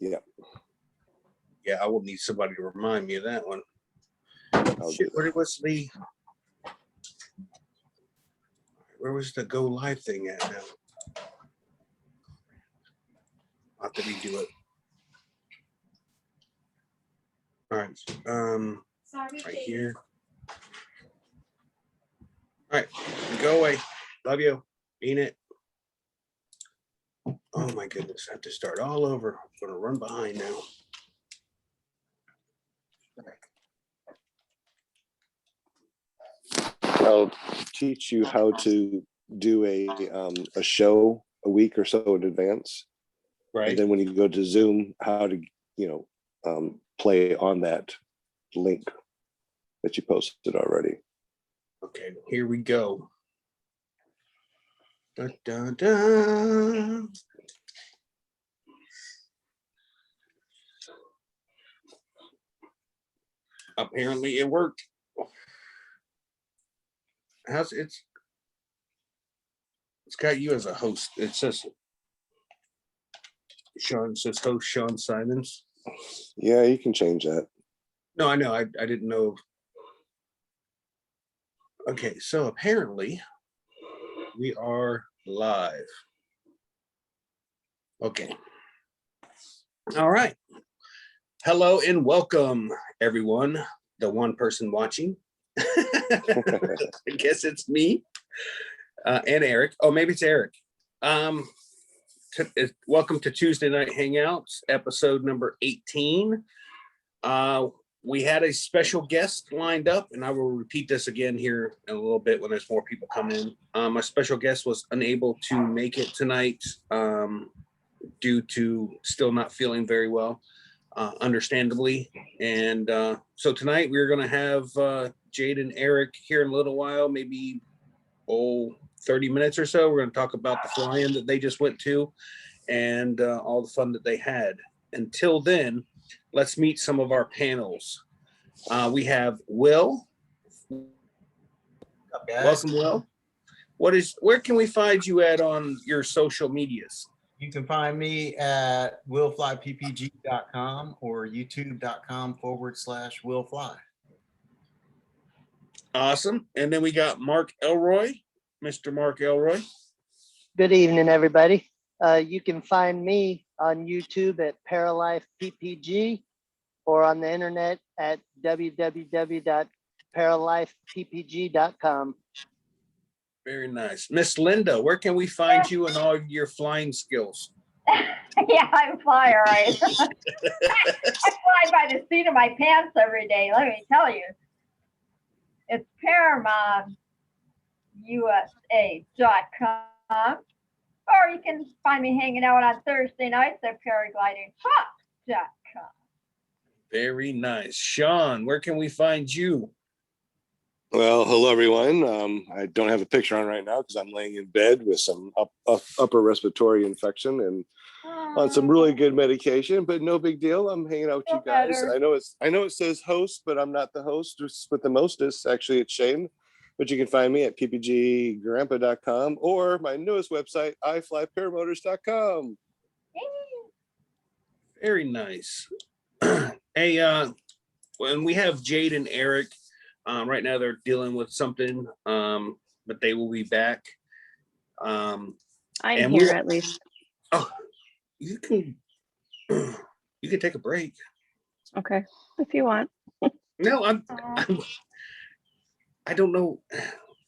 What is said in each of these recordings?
Yeah. Yeah, I will need somebody to remind me of that one. Shit, where was the go live thing at now? I'll have to redo it. All right. Right here. All right, go away. Love you. Mean it. Oh my goodness, I have to start all over. I'm gonna run behind now. I'll teach you how to do a show a week or so in advance. Right. And then when you go to Zoom, how to, play on that link that you posted already. Okay, here we go. Da, da, da. Apparently it worked. It's got you as a host. It says host Sean Symons. Yeah, you can change that. No, I know. I didn't know. Okay, so apparently we are live. Okay. All right. Hello and welcome, everyone. The one person watching. I guess it's me and Eric. Oh, maybe it's Eric. Welcome to Tuesday Night Hangouts, episode number 18. We had a special guest lined up, and I will repeat this again here in a little bit when there's more people come in. My special guest was unable to make it tonight due to still not feeling very well, understandably. And so tonight we're going to have Jade and Eric here in a little while, maybe 30 minutes or so. We're going to talk about the fly-in that they just went to and all the fun that they had. Until then, let's meet some of our panels. We have Will. What's up, guys? Welcome, Will. Where can we find you at on your social medias? You can find me at willflyppg.com or youtube.com/willfly. Awesome. And then we got Mark Elroy, Mr. Mark Elroy. Good evening, everybody. You can find me on YouTube at PPG or on the internet at www.paralifeppg.com. Very nice. Miss Linda, where can we find you and all your flying skills? Yeah, I fly, all right. I fly by the seat of my pants every day, let me tell you. It's ParamotorUSA.com. Or you can find me hanging out on Thursday nights at paraglidingtalk.com. Very nice. Sean, where can we find you? Well, hello, everyone. I don't have a picture on right now because I'm laying in bed with some upper respiratory infection and on some really good medication, but no big deal. I'm hanging out with you guys. Better. I know it says host, but I'm not the host with the mostest. Actually, it's Shane. But you can find me at ppggrandpa.com or my newest website, iflyparamotors.com. Very nice. Hey, when we have Jade and Eric, right now they're dealing with something, but they will be back. I'm here at least. Oh, you can take a break. Okay, if you want. No, I don't know.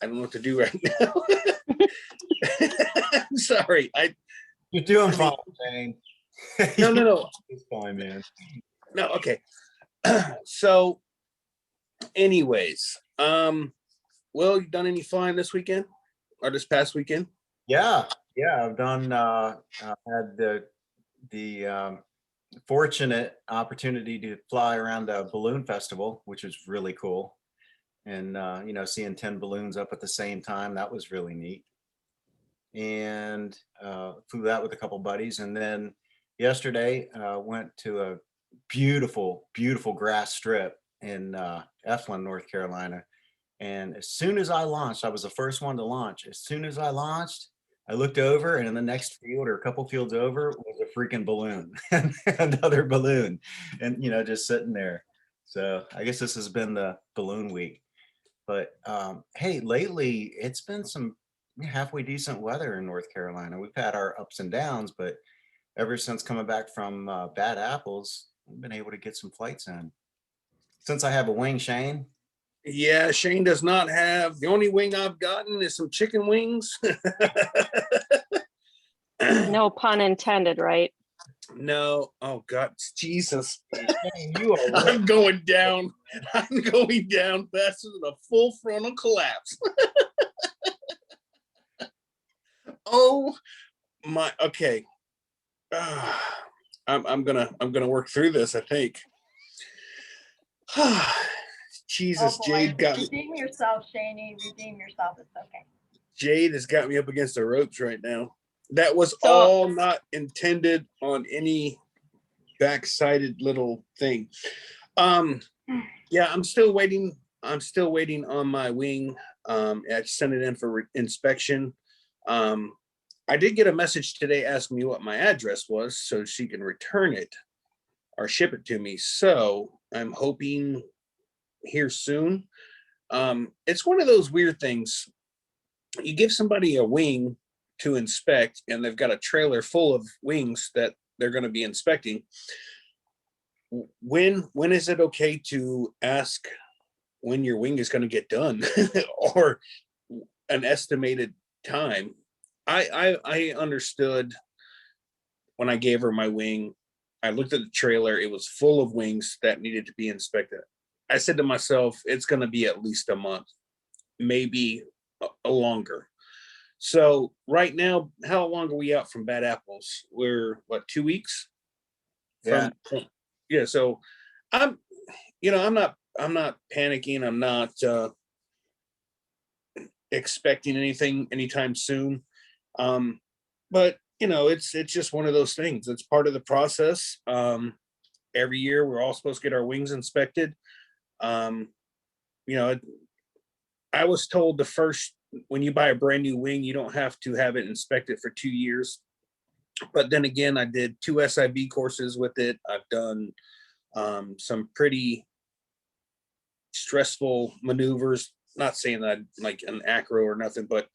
I don't know what to do right now. I'm sorry. You're doing fine, Shane. No. It's fine, man. No, okay. So, anyways, Will, you done any flying this weekend or this past weekend? Yeah, I've done. Had the fortunate opportunity to fly around a balloon festival, which was really cool, and seeing 10 balloons up at the same time, that was really neat. And flew that with a couple buddies, and then yesterday went to a beautiful grass strip in Eflin, North Carolina. And as soon as I launched, I was the first one to launch. As soon as I launched, I looked over, and in the next field or a couple fields over was a freaking balloon, another balloon, and just sitting there. So I guess this has been the balloon week. But hey, lately it's been some halfway decent weather in North Carolina. We've had our ups and downs, but ever since coming back from Bad Apples, we've been able to get some flights in. Since I have a wing, Shane. Yeah, Shane does not have. The only wing I've gotten is some chicken wings. No pun intended, right? No. Oh God, Jesus. Shane, you are I'm going down. I'm going down faster than a full frontal collapse. Oh my. Okay. I'm gonna work through this, I think. Jesus, Oh, boy. Jade got me. Redeem yourself, Shaney. Redeem yourself. It's okay. Jade has got me up against the ropes right now. That was So- all not intended on any backsided little thing. Yeah, I'm still waiting on my wing. I sent it in for inspection. I did get a message today asking me what my address was so she can return it or ship it to me. So I'm hoping here soon. It's one of those weird things. You give somebody a wing to inspect and they've got a trailer full of wings that they're going to be inspecting. When is it okay to ask when your wing is going to get done or an estimated time? I understood when I gave her my wing. I looked at the trailer, it was full of wings that needed to be inspected. I said to myself, it's going to be at least a month, maybe a longer. So right now, how long are we out from Bad Apples? We're what, 2 weeks? Yeah. Yeah. So I'm not panicking. I'm not expecting anything anytime soon. But it's just one of those things. It's part of the process. Every year we're all supposed to get our wings inspected. I was told when you buy a brand new wing, you don't have to have it inspected for 2 years. But then again, I did 2 SIB courses with it. I've done some pretty stressful maneuvers. Not saying that I'm like an acro or nothing, but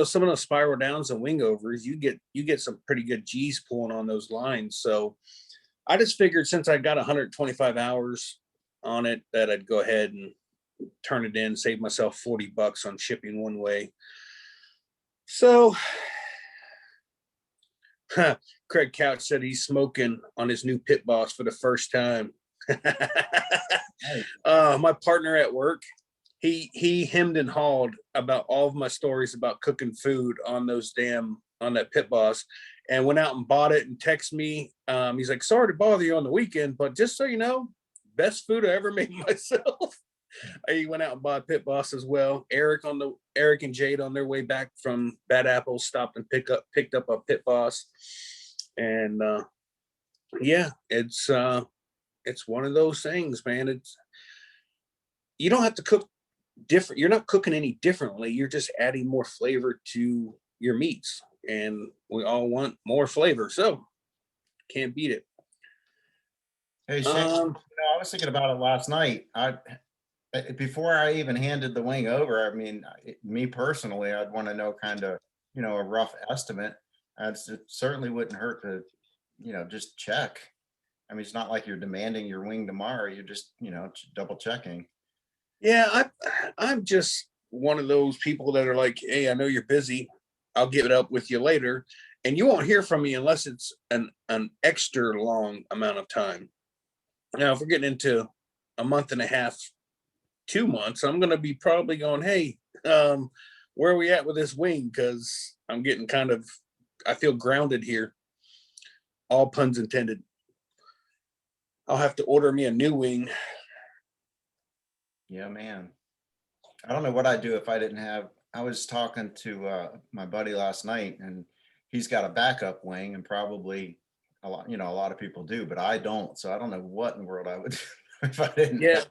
some of those spiral downs and wing overs, you get some pretty good G's pulling on those lines. So I just figured since I got 125 hours on it that I'd go ahead and turn it in, save myself $40 on shipping one way. So Craig Couch said he's smoking on his new Pit Boss for the first time. My partner at work, he hemmed and hawed about all of my stories about cooking food on that Pit Boss, and went out and bought it and texted me. He's like, sorry to bother you on the weekend, but just so you know, best food I ever made myself. He went out and bought Pit Boss as well. Eric and Jade on their way back from Bad Apples stopped and picked up a Pit Boss. And yeah, it's one of those things, man. You don't have to cook different. You're not cooking any differently. You're just adding more flavor to your meats, and we all want more flavor, so can't beat it. Hey, Shane, I was thinking about it last night. Before I even handed the wing over, I mean, me personally, I'd want to know kind of, a rough estimate. It certainly wouldn't hurt to, just check. I mean, it's not like you're demanding your wing tomorrow. You're just, double checking. Yeah, I'm just one of those people that are like, hey, I know you're busy. I'll give it up with you later. And you won't hear from me unless it's an extra long amount of time. Now, if we're getting into a month and a half, 2 months, I'm going to be probably going, hey, where are we at with this wing? Because I'm getting I feel grounded here. All puns intended. I'll have to order me a new wing. Yeah, man. I don't know what I'd do if I didn't have, I was talking to my buddy last night, and he's got a backup wing, and probably a lot of people do, but I don't. So I don't know what in the world I would do if I didn't. Yeah.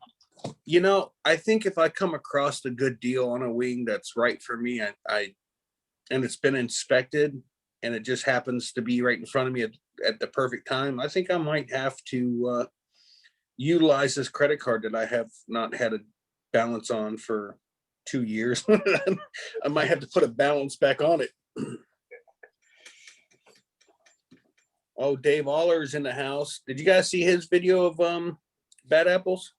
I think if I come across a good deal on a wing that's right for me, I and it's been inspected and it just happens to be right in front of me at the perfect time, I think I might have to utilize this credit card that I have not had a balance on for 2 years. I might have to put a balance back on it. Oh, Dave Aller's in the house. Did you guys see his video of bad apples?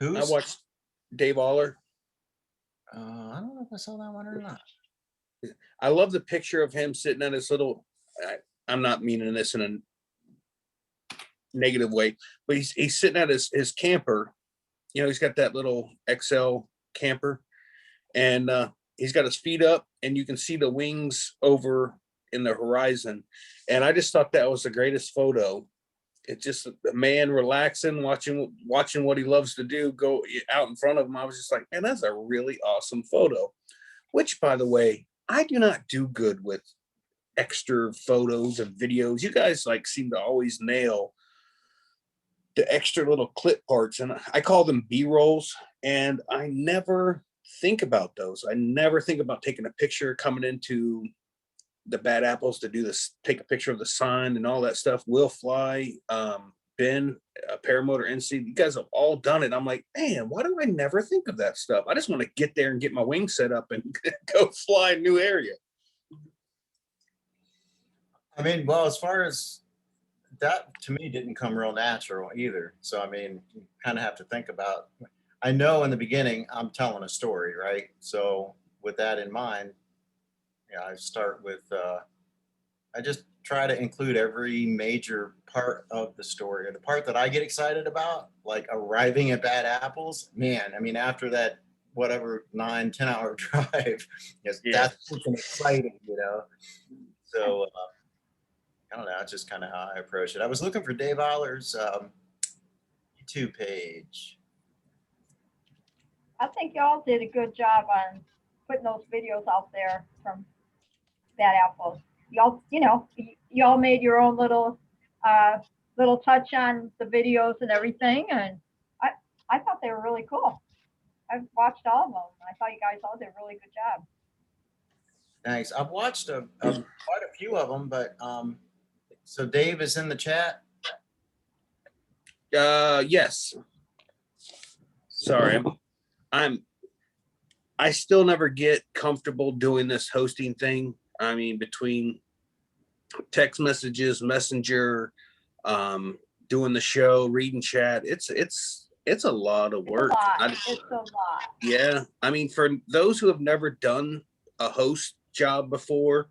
I Who's? watched Dave Aller. I don't know if I saw that one or not. I love the picture of him sitting at his little, I'm not meaning this in a negative way, but he's sitting at his camper. You know, he's got that little XL camper, and he's got his feet up and you can see the wings over in the horizon. And I just thought that was the greatest photo. It's just a man relaxing, watching what he loves to do go out in front of him. I was just like, man, that's a really awesome photo. Which, by the way, I do not do good with extra photos and videos. You guys like seem to always nail the extra little clip parts, and I call them B-rolls, and I never think about those. I never think about taking a picture coming into the bad apples to do this, take a picture of the sign and all that stuff. Will Fly, Ben, Paramotor NC, you guys have all done it. I'm like, man, why do I never think of that stuff? I just want to get there and get my wings set up and go fly a new area. I mean, well, as far as that, to me, didn't come real natural either. So, I mean, you kind of have to think about, I know in the beginning, I'm telling a story, right? So with that in mind, yeah, I start with, I just try to include every major part of the story, or the part that I get excited about, like arriving at Bad Apples. Man, I mean, after that, whatever, 9-10 hour drive, yes, Yeah. that's freaking exciting, you know? So, I don't know, it's just kind of how I approach it. I was looking for Dave Aller's YouTube page. I think y'all did a good job on putting those videos out there from Bad Apples. Y'all, you know, y'all made your own little touch on the videos and everything, and I thought they were really cool. I've watched all of them. I thought you guys all did a really good job. Thanks. I've watched quite a few of them, but so Dave is in the chat. Yes. Sorry, I still never get comfortable doing this hosting thing. I mean, between text messages, messenger, doing the show, reading chat, it's a lot of work. It's a lot. Yeah. I mean, for those who have never done a host job before,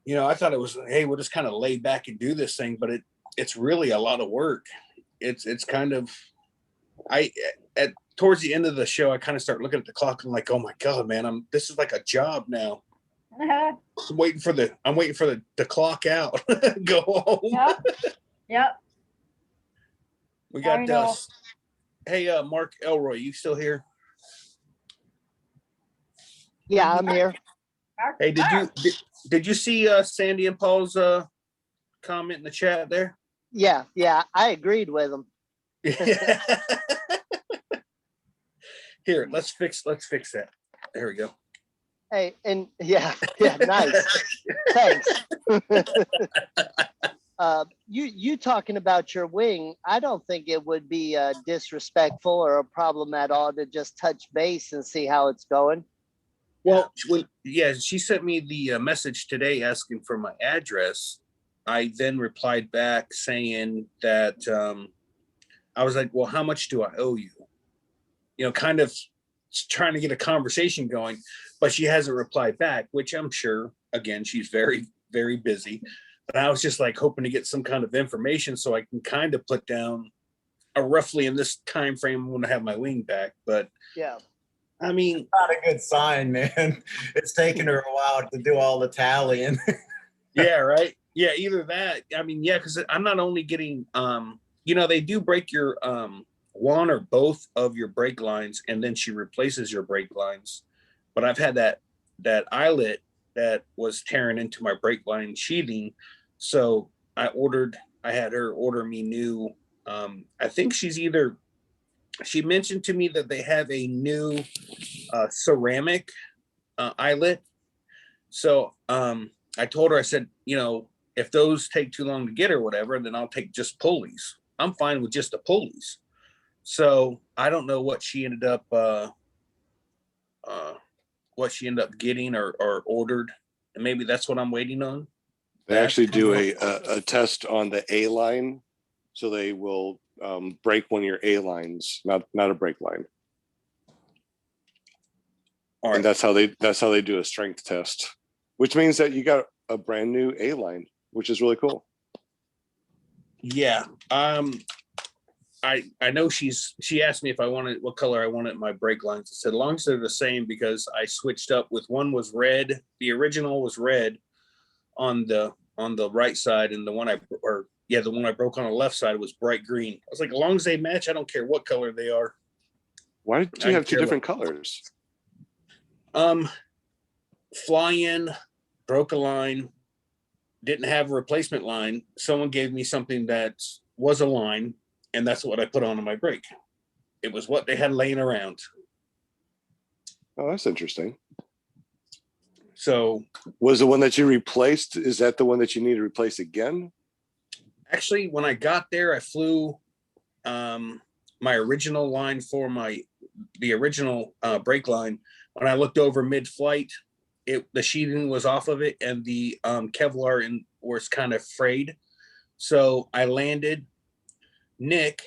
you know, I thought it was, hey, we'll just kind of lay back and do this thing, but it's really a lot of work. It's kind of, towards the end of the show, I kind of start looking at the clock and I'm like, oh my God, man, this is like a job now. I'm waiting for the clock out. Go home. Yep. Yep. We got I know. Hey, Mark Elroy, you still here? Yeah, I'm here. Hey, did you see Sandy and Paul's comment in the chat there? Yeah, I agreed with them. Here, let's fix that. There we go. Hey, and yeah, nice. Thanks. You talking about your wing, I don't think it would be disrespectful or a problem at all to just touch base and see how it's going. Well, she sent me the message today asking for my address. I then replied back saying that I was like, well, how much do I owe you? You know, kind of trying to get a conversation going, but she hasn't replied back, which I'm sure, again, she's very, very busy. But I was just like hoping to get some kind of information so I can kind of put down a roughly in this time frame when I have my wing back. But yeah, I mean, It's not a good sign, man. It's taken her a while to do all the tallying. yeah, right. Yeah, either that. I mean, yeah, because I'm not only getting, you know, they do break your one or both of your brake lines, and then she replaces your brake lines. But I've had that eyelet that was tearing into my brake line sheathing, so I had her order me new. I think she mentioned to me that they have a new ceramic eyelet So I told her, I said, you know, if those take too long to get or whatever, then I'll take just pulleys. I'm fine with just the pulleys. So I don't know what she ended up getting or ordered, and maybe that's what I'm waiting on. They actually do a test on the A line, so they will break one of your A lines, not a brake line. All right. And that's how they do a strength test, which means that you got a brand new A line, which is really cool. Yeah. I know she asked me if I wanted what color I wanted my brake lines. I said, as long as they're the same, because I switched up with one was red. The original was red on the right side, and the one I broke on the left side was bright green. I was like, as long as they match, I don't care what color they are. Why did you have two different colors? Fly in, broke a line, didn't have a replacement line. Someone gave me something that was a line, and that's what I put on my brake. It was what they had laying around. Oh, that's interesting. So was the one that you replaced, is that the one that you need to replace again? Actually, when I got there, I flew my original line for the original brake line. When I looked over mid-flight, the sheathing was off of it, and the Kevlar was kind of frayed. So I landed. Nick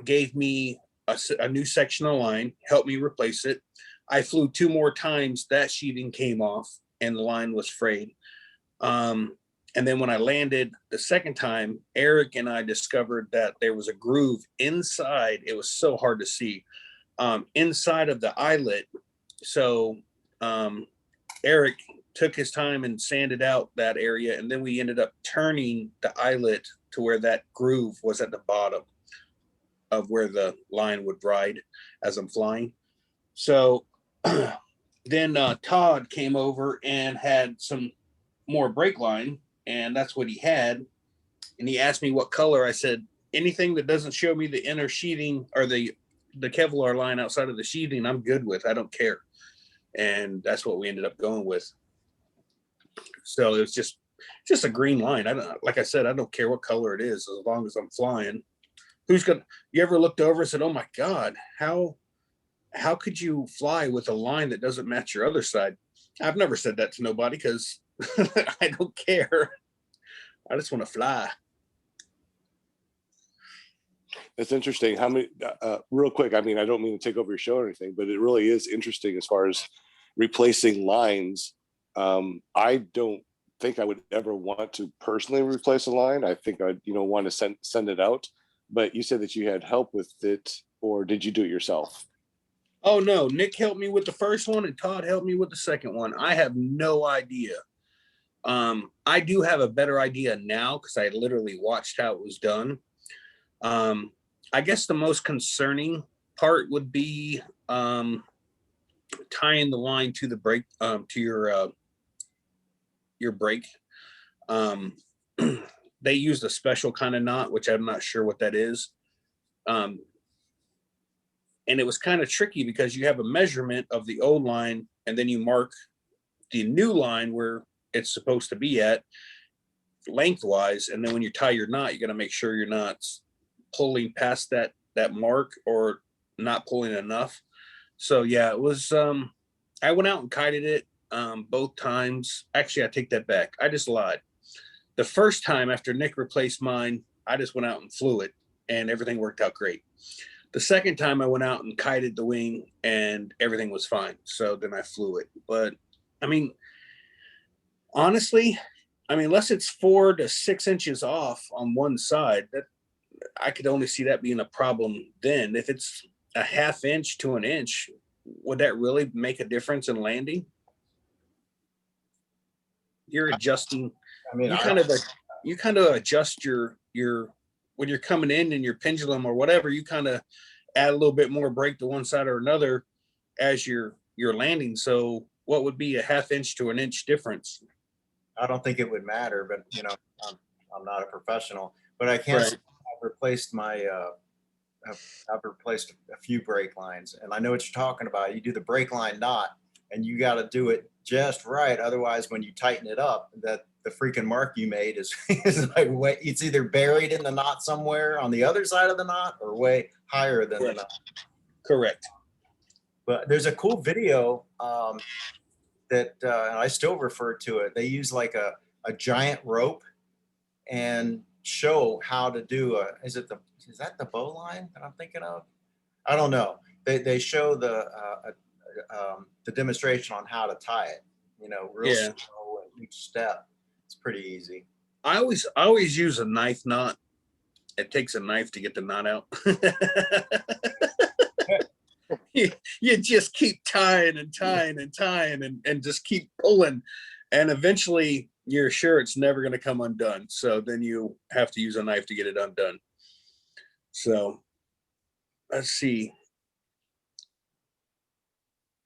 gave me a new section of line, helped me replace it. I flew 2 more times, that sheathing came off and the line was frayed. And then when I landed the second time, Eric and I discovered that there was a groove inside. It was so hard to see inside of the eyelet. So Eric took his time and sanded out that area. And then we ended up turning the eyelet to where that groove was at the bottom of where the line would ride as I'm flying. So then Todd came over and had some more brake line, and that's what he had. And he asked me what color. I said, anything that doesn't show me the inner sheathing or the Kevlar line outside of the sheathing, I'm good with. I don't care. And that's what we ended up going with. So it was just a green line. Like I said, I don't care what color it is as long as I'm flying. You ever looked over and said, oh my God, how could you fly with a line that doesn't match your other side? I've never said that to nobody because I don't care. I just want to fly. That's interesting. How many, real quick, I mean, I don't mean to take over your show or anything, but it really is interesting as far as replacing lines. I don't think I would ever want to personally replace a line. I think I'd, want to send it out. But you said that you had help with it, or did you do it yourself? Oh no, Nick helped me with the first one and Todd helped me with the second one. I have no idea. I do have a better idea now because I literally watched how it was done. I guess the most concerning part would be tying the line to the brake, to your brake. They used a special kind of knot, which I'm not sure what that is. And it was kind of tricky because you have a measurement of the old line and then you mark the new line where it's supposed to be at lengthwise. And then when you tie your knot, you got to make sure you're not pulling past that mark or not pulling enough. So yeah, it was, I went out and kited it both times. Actually, I take that back. I just lied. The first time after Nick replaced mine, I just went out and flew it and everything worked out great. The second time I went out and kited the wing and everything was fine. So then I flew it. But I mean, honestly, unless it's 4 to 6 inches off on one side, that I could only see that being a problem then. If it's a ½ inch to an inch, would that really make a difference in landing? You're adjusting. You kind of adjust your when you're coming in your pendulum or whatever, you kind of add a little bit more brake to one side or another as you're landing. So what would be a ½ inch to an inch difference? I don't think it would matter, but I'm not a professional, but I can say I've replaced I've replaced a few brake lines, and I know what you're talking about. You do the brake line knot, and you got to do it just right. Otherwise, when you tighten it up, that the freaking mark you made is, is like way, it's either buried in the knot somewhere on the other side of the knot or way higher than the Correct. knot. Correct. But there's a cool video that I still refer to it. They use like a giant rope and show how to do is that the bow line that I'm thinking of? I don't know. They show the demonstration on how to tie it, you know, real Yeah. slow in each step. It's pretty easy. I always use a knife knot. It takes a knife to get the knot out. you just keep tying and tying and tying and just keep pulling. And eventually you're sure it's never going to come undone. So then you have to use a knife to get it undone. So let's see.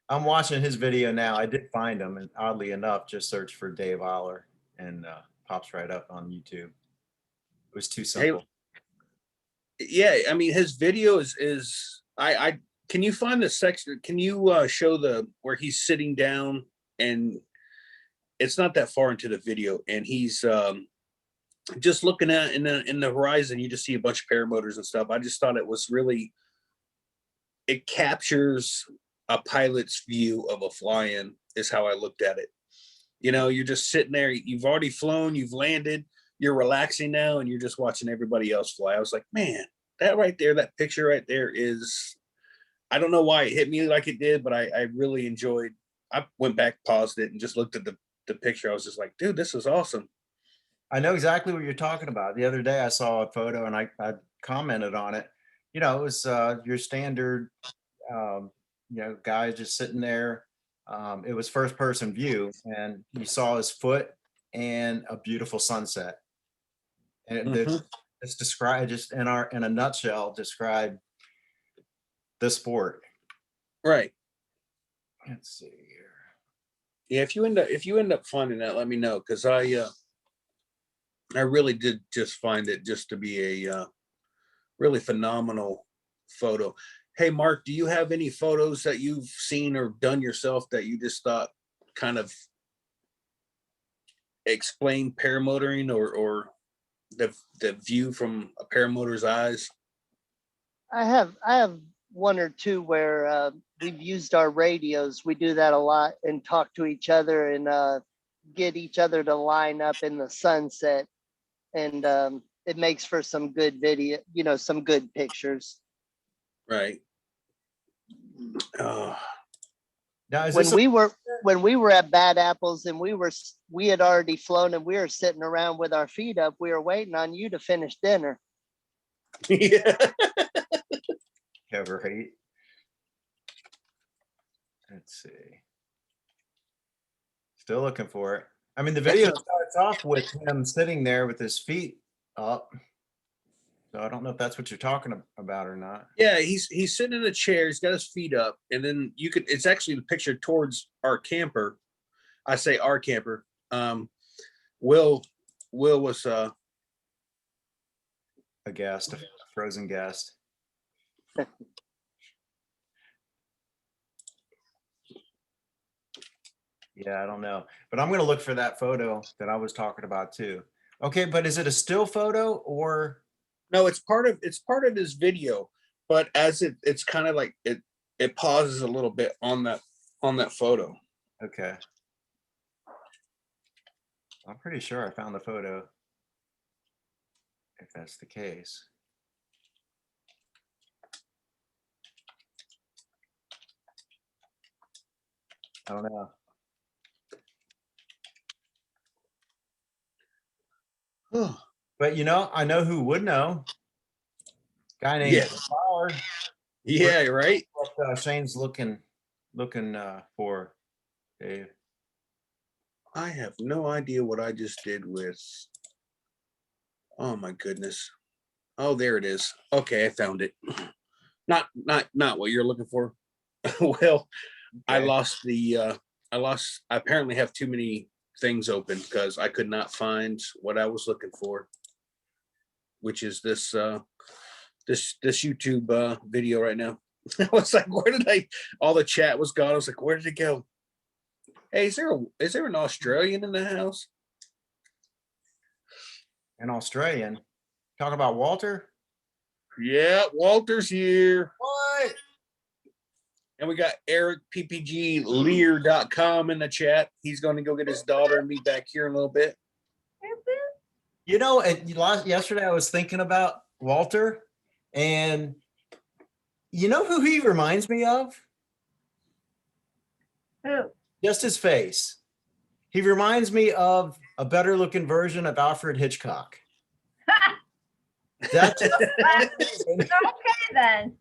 I'm watching his video now. I did find him, and oddly enough, just search for Dave Aller and pops right up on YouTube. It was too simple. Yeah, I mean, his video is I can you find the section? Can you show where he's sitting down, and it's not that far into the video, and he's just looking at in the horizon. You just see a bunch of paramotors and stuff. I just thought it was really, it captures a pilot's view of a fly-in is how I looked at it. You know, you're just sitting there. You've already flown. You've landed. You're relaxing now, and you're just watching everybody else fly. I was like, man, that right there, that picture right there is, I don't know why it hit me like it did, but I really enjoyed. I went back, paused it, and just looked at the picture. I was just like, dude, this is awesome. I know exactly what you're talking about. The other day I saw a photo and I commented on it. You know, it was your standard, you know, guy just sitting there. It was first person view, and you saw his foot and a beautiful sunset. And it's described just in a nutshell, describe the sport. Right. Let's see here. Yeah, if you end up finding that, let me know, because I really did just find it just to be a really phenomenal photo. Hey, Mark, do you have any photos that you've seen or done yourself that you just thought kind of explain paramotoring or the view from a paramotor's eyes? I have one or two where we've used our radios. We do that a lot and talk to each other and get each other to line up in the sunset. And it makes for some good video, you know, some good pictures. Right. Now, is When this we were at Bad Apples and we had already flown and we were sitting around with our feet up, we were waiting on you to finish dinner. Yeah. right? Let's see. Still looking for it. I mean, the video starts off with him sitting there with his feet up. So I don't know if that's what you're talking about or not. Yeah, he's sitting in a chair. He's got his feet up, and then it's actually the picture towards our camper. I say our camper. Will was A guest, a frozen guest. Yeah, I don't know, but I'm going to look for that photo that I was talking about too. Okay, but is it a still photo or? no, it's part of his video, but as it's kind of like it pauses a little bit on that photo. Okay. I'm pretty sure I found the photo, if that's the case. I don't know. But you know, I know who would know. Guy named Flower. Yeah, right. What Shane's looking for, Dave. I have no idea what I just did with. Oh my goodness. Oh, there it is. Okay, I found it. Not what you're looking for. Well, Okay. I apparently have too many things open because I could not find what I was looking for, which is this YouTube video right now. I was like, where did all the chat was gone. I was like, where did it go? Hey, is there an Australian in the house? An Australian. Talk about Walter. Yeah, Walter's here. What? And we got Eric PPGlear.com in the chat. He's going to go get his daughter and be back here in a little bit. You know, yesterday I was thinking about Walter, and you know who he reminds me of? Who? Just his face. He reminds me of a better looking version of Alfred Hitchcock. That's Okay then.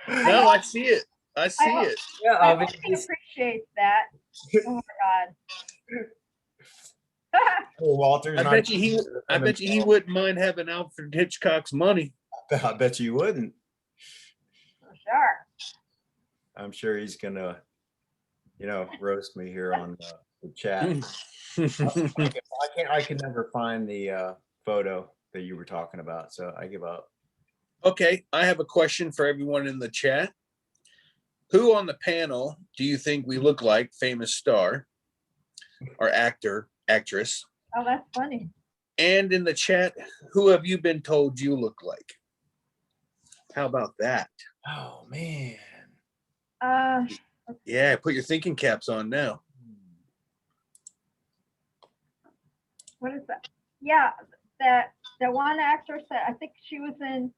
No, I see it. I see it. yeah, I I mean, hope he appreciates that. Oh my God. Walter's I not- bet you he wouldn't mind having Alfred Hitchcock's money. I bet you wouldn't. For sure. I'm sure he's gonna, roast me here on the chat. I can never find the photo that you were talking about, so I give up. Okay, I have a question for everyone in the chat. Who on the panel do you think we look like? Famous star or actor, actress? Oh, that's funny. And in the chat, who have you been told you look like? How about that? Oh man. Yeah, put your thinking caps on now. What is that? Yeah, that one actress that I think she was on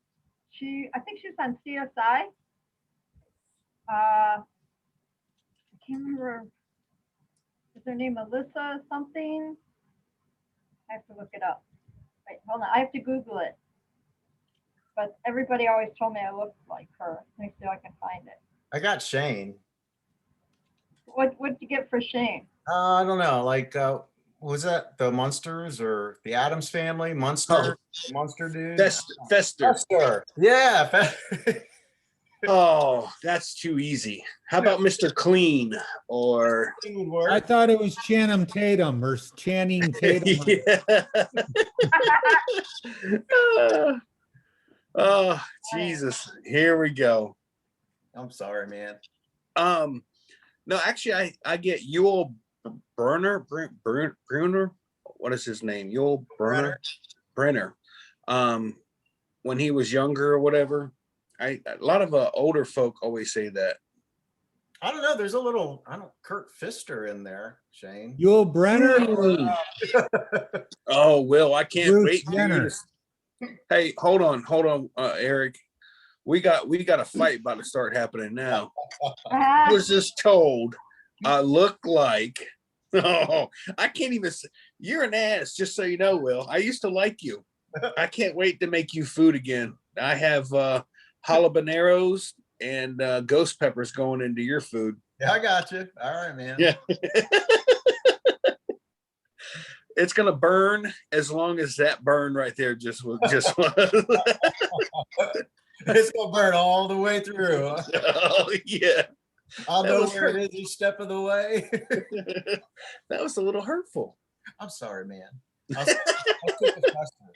CSI. I can't remember. Is her name Melissa something? I have to look it up. Wait, hold on. I have to Google it. But everybody always told me I looked like her. Let me see if I can find it. I got Shane. What did you get for Shane? I don't know. Like, was that the Munsters or the Addams Family? Munster, the Munster dude. Fester. Fester. Yeah. Oh, that's too easy. How about Mr. Clean or? Would work. I thought it was Channing Tatum or Channing Tatum. Yeah. Oh, Jesus. Here we go. I'm sorry, man. No, actually, I get Yul Brunner. What is his name? Yul Brenner. When he was younger or whatever. A lot of older folk always say that. I don't know. There's a little, Kurt Pfister in there, Shane. Yul Brenner. Oh, Will, I can't Bruce wait. Jenner. Hey, hold on, Eric. We got a fight about to start happening now. I was just told I look like. Oh, I can't even. You're an ass. Just so you know, Will. I used to like you. I can't wait to make you food again. I have jalapenos and ghost peppers going into your food. Yeah, I got you. All right, man. Yeah. It's gonna burn as long as that burn right there just was. It's gonna burn all the way through. Oh yeah. I'll That know was where hurt. it is each step of the way. That was a little hurtful. I'm sorry, man. I'll take the customer.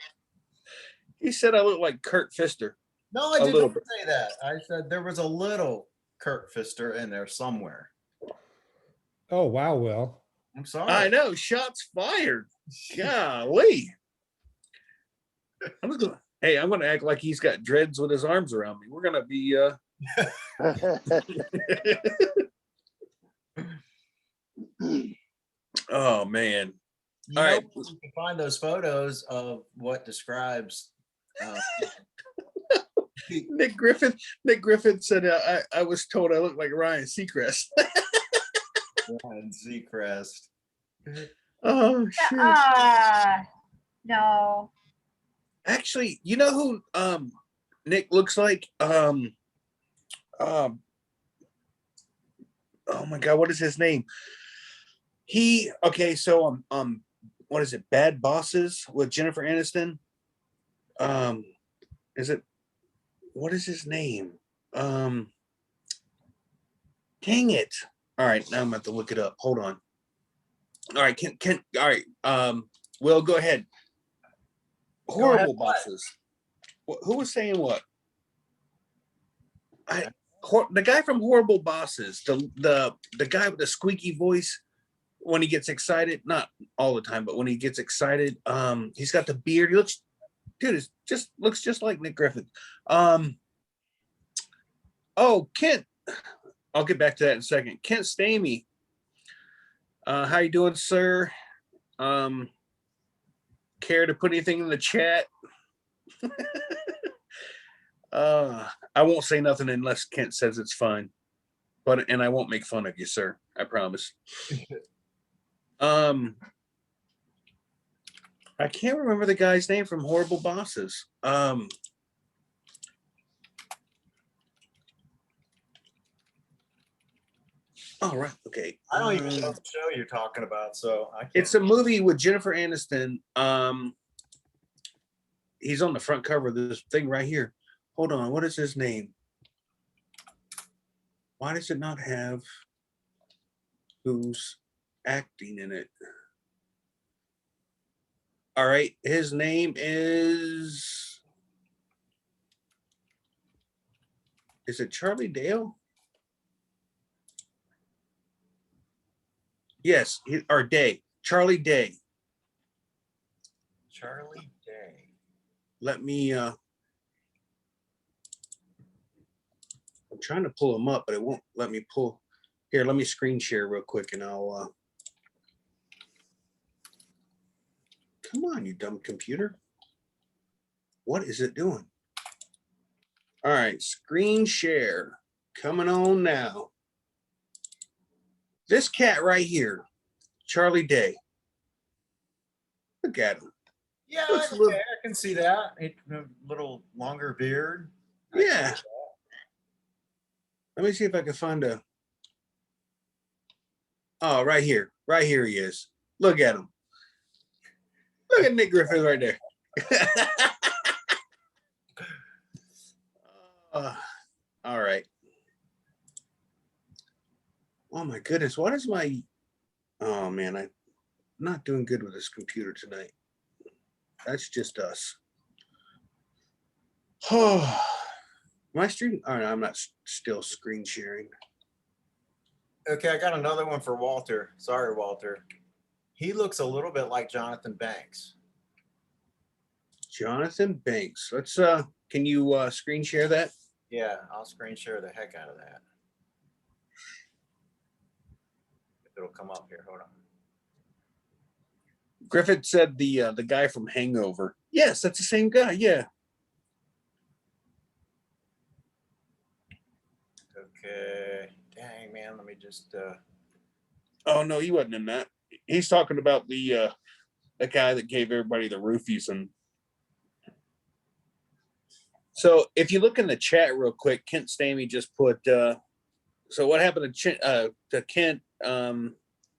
He said I look like Kurt Pfister. No, I A didn't little bit. say that. I said there was a little Kurt Pfister in there somewhere. Oh, wow, Will. I'm sorry. I know. Shots fired. Golly. I'm gonna act like he's got dreads with his arms around me. We're gonna be oh man. You All know, right. you can find those photos of what describes. Nick Griffin said I was told I look like Ryan Seacrest. Ryan Seacrest. Oh shit. No. Actually, you know who Nick looks like? Oh my god, what is his name? So what is it? Bad Bosses with Jennifer Aniston? Is it, what is his name? Dang it. All right, now I'm gonna have to look it up. Hold on. All right, all right, Will, go ahead. Horrible Bosses. Who was saying what? The guy from Horrible Bosses, the guy with the squeaky voice when he gets excited, not all the time, but when he gets excited, he's got the beard. He looks, dude, looks just like Nick Griffith. Oh, Kent. I'll get back to that in a second. Kent Stamey. How you doing, sir? Care to put anything in the chat? I won't say nothing unless Kent says it's fine. And I won't make fun of you, sir. I promise. I can't remember the guy's name from Horrible Bosses. Oh, right. Okay. I don't even know the show you're talking about, so I can't. It's a movie with Jennifer Aniston. He's on the front cover of this thing right here. Hold on. What is his name? Why does it not have who's acting in it? All right. His name is it Charlie Dale? Yes, or Day. Charlie Day. Charlie Day. Let me I'm trying to pull him up, but it won't let me pull. Here, let me screen share real quick and I'll come on, you dumb computer. What is it doing? All right, screen share coming on now. This cat right here, Charlie Day. Look at him. Yeah, Looks a okay, little- I can see that. A little longer beard. I can Yeah. see that. Let me see if I can find a. Oh, right here. Right here he is. Look at him. Look at Nick Griffith right there. All right. Oh my goodness. What is my. Oh man, I'm not doing good with this computer tonight. That's just us. Oh, my stream. Oh, no, I'm not still screen sharing. Okay, I got another one for Walter. Sorry, Walter. He looks a little bit like Jonathan Banks. Jonathan Banks. Let's can you screen share that? Yeah, I'll screen share the heck out of that. If it'll come up here, hold on. Griffith said the guy from Hangover. Yes, that's the same guy. Yeah. Okay. Dang, man, let me just Oh no, he wasn't in that. He's talking about the guy that gave everybody the roofies. And so if you look in the chat real quick, Kent Stamey just put so what happened to Kent,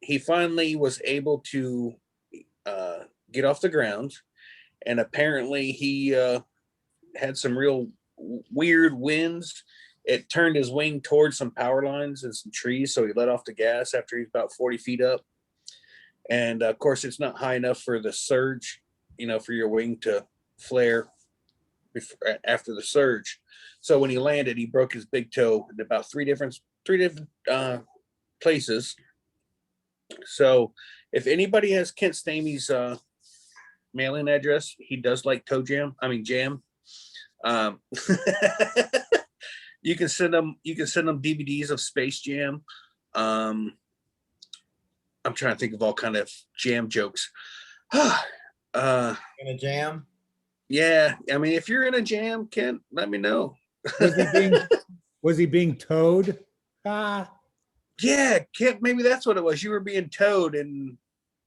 he finally was able to get off the ground, and apparently he had some real weird winds. It turned his wing towards some power lines and some trees, so he let off the gas after he's about 40 feet up. And of course, it's not high enough for the surge, for your wing to flare after the surge. So when he landed, he broke his big toe in about three different places. So if anybody has Kent Stamey's mailing address, he does like jam. You can send them DVDs of Space Jam. I'm trying to think of all kind of jam jokes. in a jam. Yeah, I mean, if you're in a jam, Kent, let me know. Was he being towed? Ah, Yeah, Kent, maybe that's what it was. You were being towed, and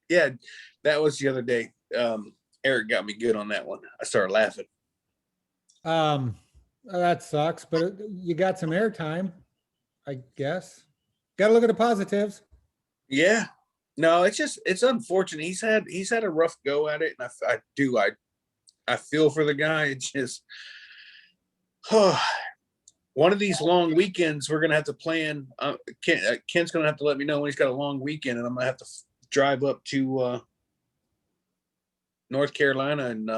yeah, that was the other day. Eric got me good on that one. I started laughing. that sucks, but you got some airtime, I guess. Got to look at the positives. Yeah, no, it's unfortunate. He's had a rough go at it, and I feel for the guy. It's just, one of these long weekends we're gonna have to plan. Kent's gonna have to let me know when he's got a long weekend, and I'm gonna have to drive up to North Carolina and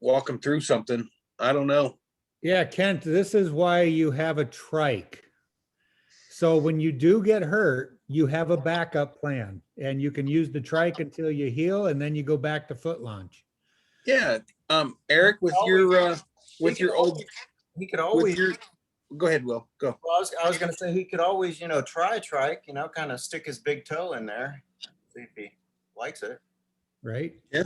walk him through something. I don't know. Yeah, Kent, this is why you have a trike. So when you do get hurt, you have a backup plan and you can use the trike until you heal and then you go back to foot launch. Yeah. Eric, with your old, He could always, go ahead, Will, go. well, I was gonna say, he could always, try a trike, kind of stick his big toe in there, see if he likes it. Right? Yeah.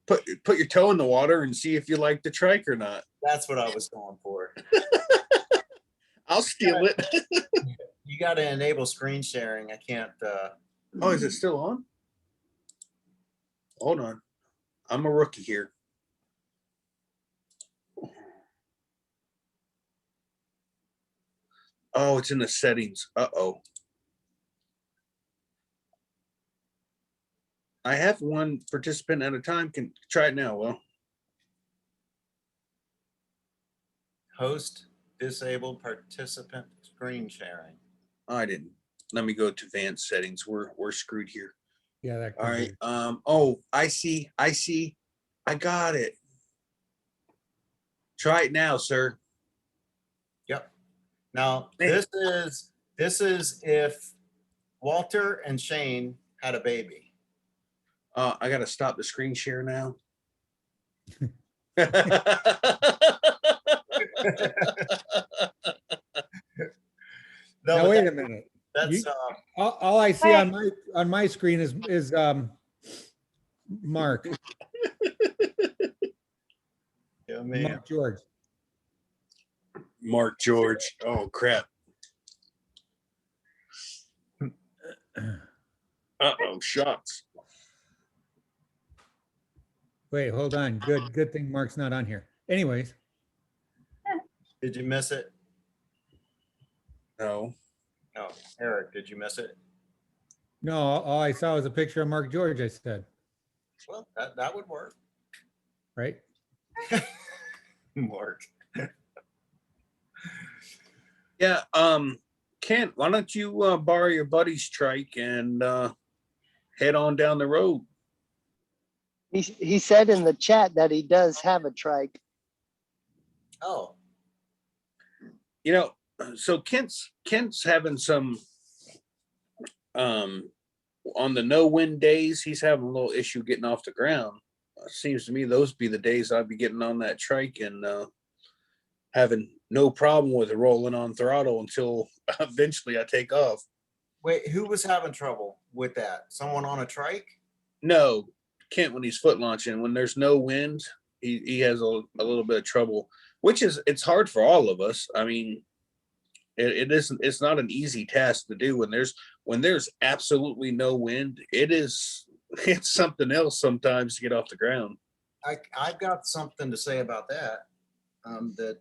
Put your toe in the water and see if you like the trike or not. That's what I was going for. I'll steal it. You got to enable screen sharing. I can't. Oh, is it still on? Hold on. I'm a rookie here. Oh, it's in the settings. Uh-oh. I have one participant at a time. Can try it now, Will. Host disabled participant screen sharing. I didn't. Let me go to advanced settings. We're screwed here. Yeah, that could All right. be. Oh, I see. I got it. Try it now, sir. Yep. Now this is if Walter and Shane had a baby. I gotta stop the screen share now. Now, wait a minute. That's All I see on my screen is Mark. yeah, man. Mark George. Mark George. Oh crap. Uh-oh, shots. Wait, hold on. Good thing Mark's not on here. Anyways, Did you miss it? No. No, Eric, did you miss it? no, all I saw was a picture of Mark George, I said, Well, that would work. right? Mark. Yeah, Kent, why don't you borrow your buddy's trike and head on down the road? He said in the chat that he does have a trike. Oh, So Kent's having some on the no wind days, he's having a little issue getting off the ground. Seems to me those be the days I'd be getting on that trike and having no problem with it rolling on throttle until eventually I take off. wait, who was having trouble with that? Someone on a trike? No, Kent, when he's foot launching, when there's no wind, he has a little bit of trouble, which it's hard for all of us. I mean, it's not an easy task to do when there's absolutely no wind. It's something else sometimes to get off the ground. I've got something to say about that. That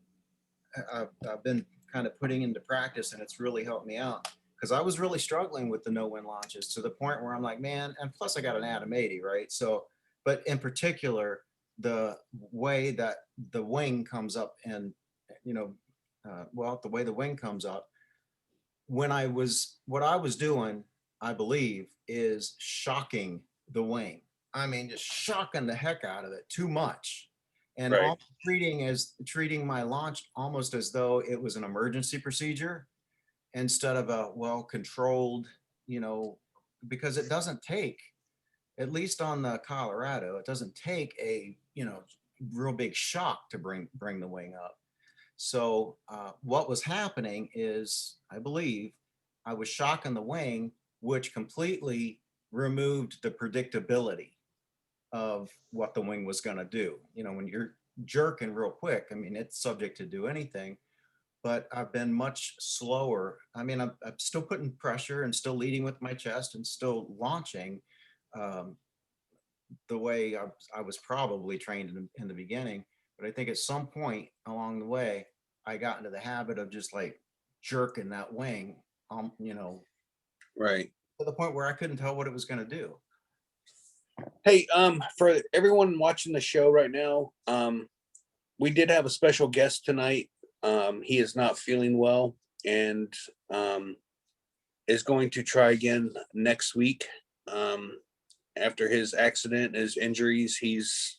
I've been kind of putting into practice, and it's really helped me out because I was really struggling with the no wind launches to the point where I'm like, man, and plus I got an Atom 80, right? So, but in particular, the way that the wing comes up and, the way the wing comes up, what I was doing, I believe, is shocking the wing. I mean, just shocking the heck out of it too much. And Right. treating my launch almost as though it was an emergency procedure instead of a well-controlled, because it doesn't take, at least on the Colorado, it doesn't take a, real big shock to bring the wing up. So what was happening is, I believe, I was shocking the wing, which completely removed the predictability of what the wing was going to do. When you're jerking real quick, I mean, it's subject to do anything, but I've been much slower. I mean, I'm still putting pressure and still leading with my chest and still launching the way I was probably trained in the beginning. But I think at some point along the way, I got into the habit of just like jerking that wing, Right. to the point where I couldn't tell what it was going to do. Hey, for everyone watching the show right now, we did have a special guest tonight. He is not feeling well and is going to try again next week. After his accident, his injuries, he's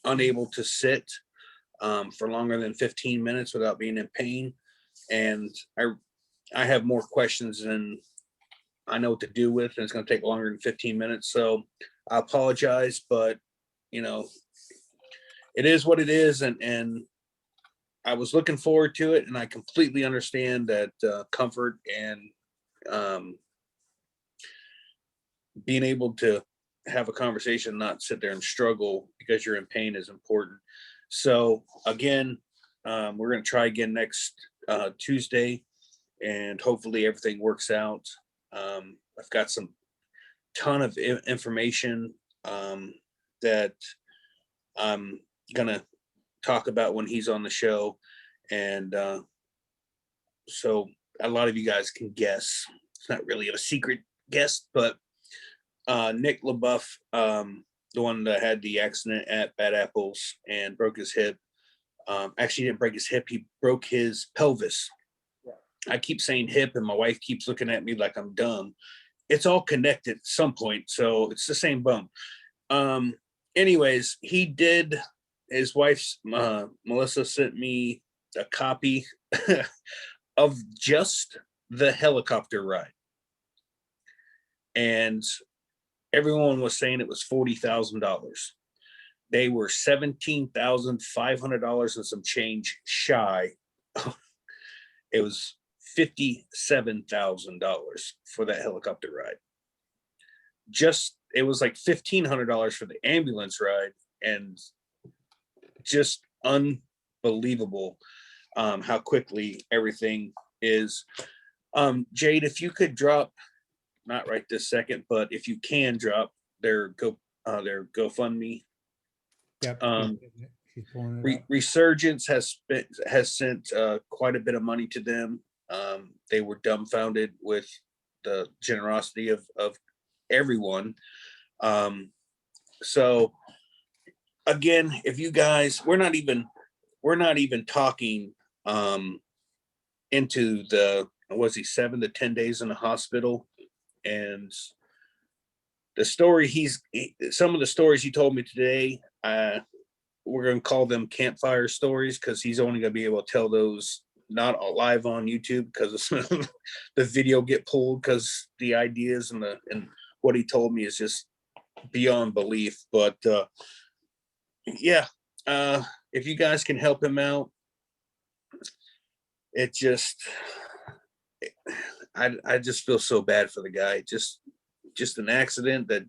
unable to sit. for longer than 15 minutes without being in pain. And I have more questions than I know what to do with, and it's going to take longer than 15 minutes. So I apologize, but you know, it is what it is. And I was looking forward to it, and I completely understand that comfort and being able to have a conversation, not sit there and struggle because you're in pain, is important. So again, we're going to try again next Tuesday, and hopefully everything works out. I've got some ton of information that I'm gonna talk about when he's on the show, and so a lot of you guys can guess. It's not really a secret guess, but Nick Labeouf, the one that had the accident at Bad Apples and broke his hip, actually didn't break his hip, he broke his pelvis. I keep saying hip, and my wife keeps looking at me like I'm dumb. It's all connected at some point, so it's the same bone. Anyways, he did, his wife's Melissa sent me a copy of just the helicopter ride, and everyone was saying it was $40,000. They were $17,500 and some change shy. It was $57,000 for that helicopter ride. It was like $1,500 for the ambulance ride, and just unbelievable how quickly everything is. Jade, if you could drop, not right this second, but if you can drop their GoFundMe. Yep. She's pulling it up. Resurgence has sent quite a bit of money to them. They were dumbfounded with the generosity of everyone. So again, if you guys, we're not even talking into the, was he 7 to 10 days in the hospital, and the story some of the stories he told me today, we're going to call them campfire stories, because he's only going to be able to tell those not live on YouTube, because the video get pulled, because the ideas and what he told me is just beyond belief. But yeah, if you guys can help him out, it just, I just feel so bad for the guy. Just an accident that,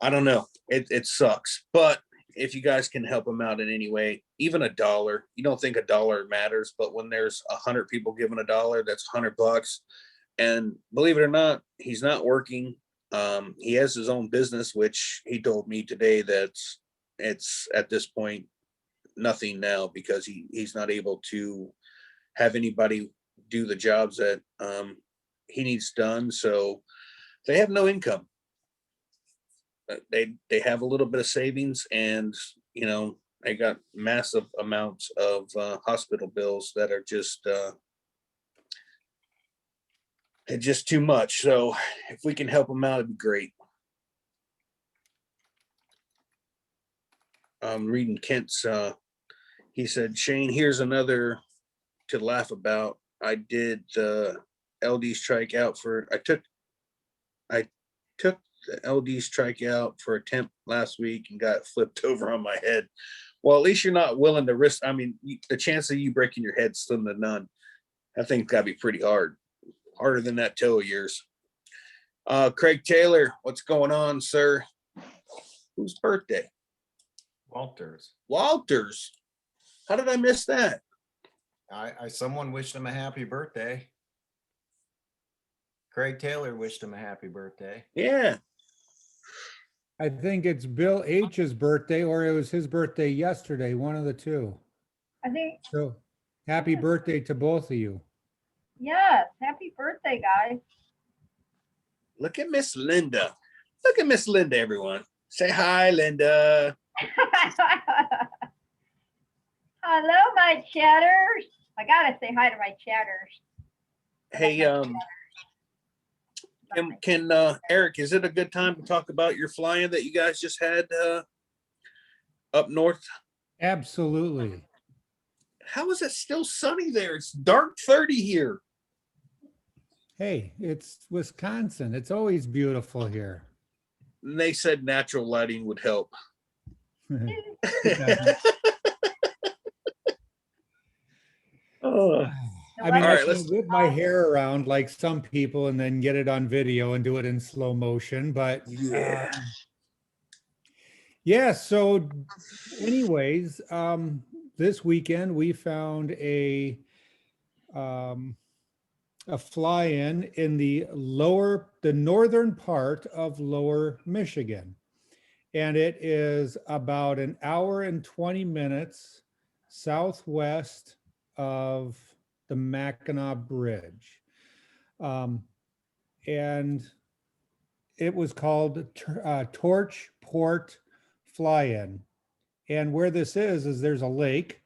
I don't know, it sucks. But if you guys can help him out in any way, even $1, you don't think $1 matters, but when there's 100 people giving $1, that's $100. And believe it or not, he's not working. He has his own business, which he told me today that it's at this point nothing now, because he's not able to have anybody do the jobs that he needs done. So they have no income. They have a little bit of savings, and you know, they got massive amounts of hospital bills that are just too much. So if we can help them out, it'd be great. I'm reading Kent's, he said, Shane, here's another to laugh about. I did the LD strike out for, I took the LD strike out for attempt last week and got flipped over on my head. Well, at least you're not willing to risk. I mean, the chance of you breaking your head slim to none. I think gotta be pretty hard. Harder than that toe of yours. Craig Taylor, what's going on, sir? Whose birthday? Walters. Walters. How did I miss that? Someone wished him a happy birthday. Craig Taylor wished him a happy birthday. Yeah. I think it's Bill H's birthday, or it was his birthday yesterday, one of the two. I think, So happy birthday to both of you. yes, happy birthday, guys. Look at Miss Linda. Look at Miss Linda, everyone. Say hi, Linda. Hello, my chatters. I gotta say hi to my chatters. Hey, can Eric, is it a good time to talk about your flying that you guys just had up north? Absolutely. How is it still sunny there? It's dark 30 here. Hey, it's Wisconsin. It's always beautiful here. And they said natural lighting would help. It doesn't. Oh, I mean, All I right, can let's- whip my hair around like some people and then get it on video and do it in slow motion. But Yeah. yeah, so anyways, this weekend we found a fly-in in the northern part of lower Michigan. And it is about an hour and 20 minutes southwest of the Mackinac Bridge. And it was called Torch Port Fly-In. And where this is there's a lake,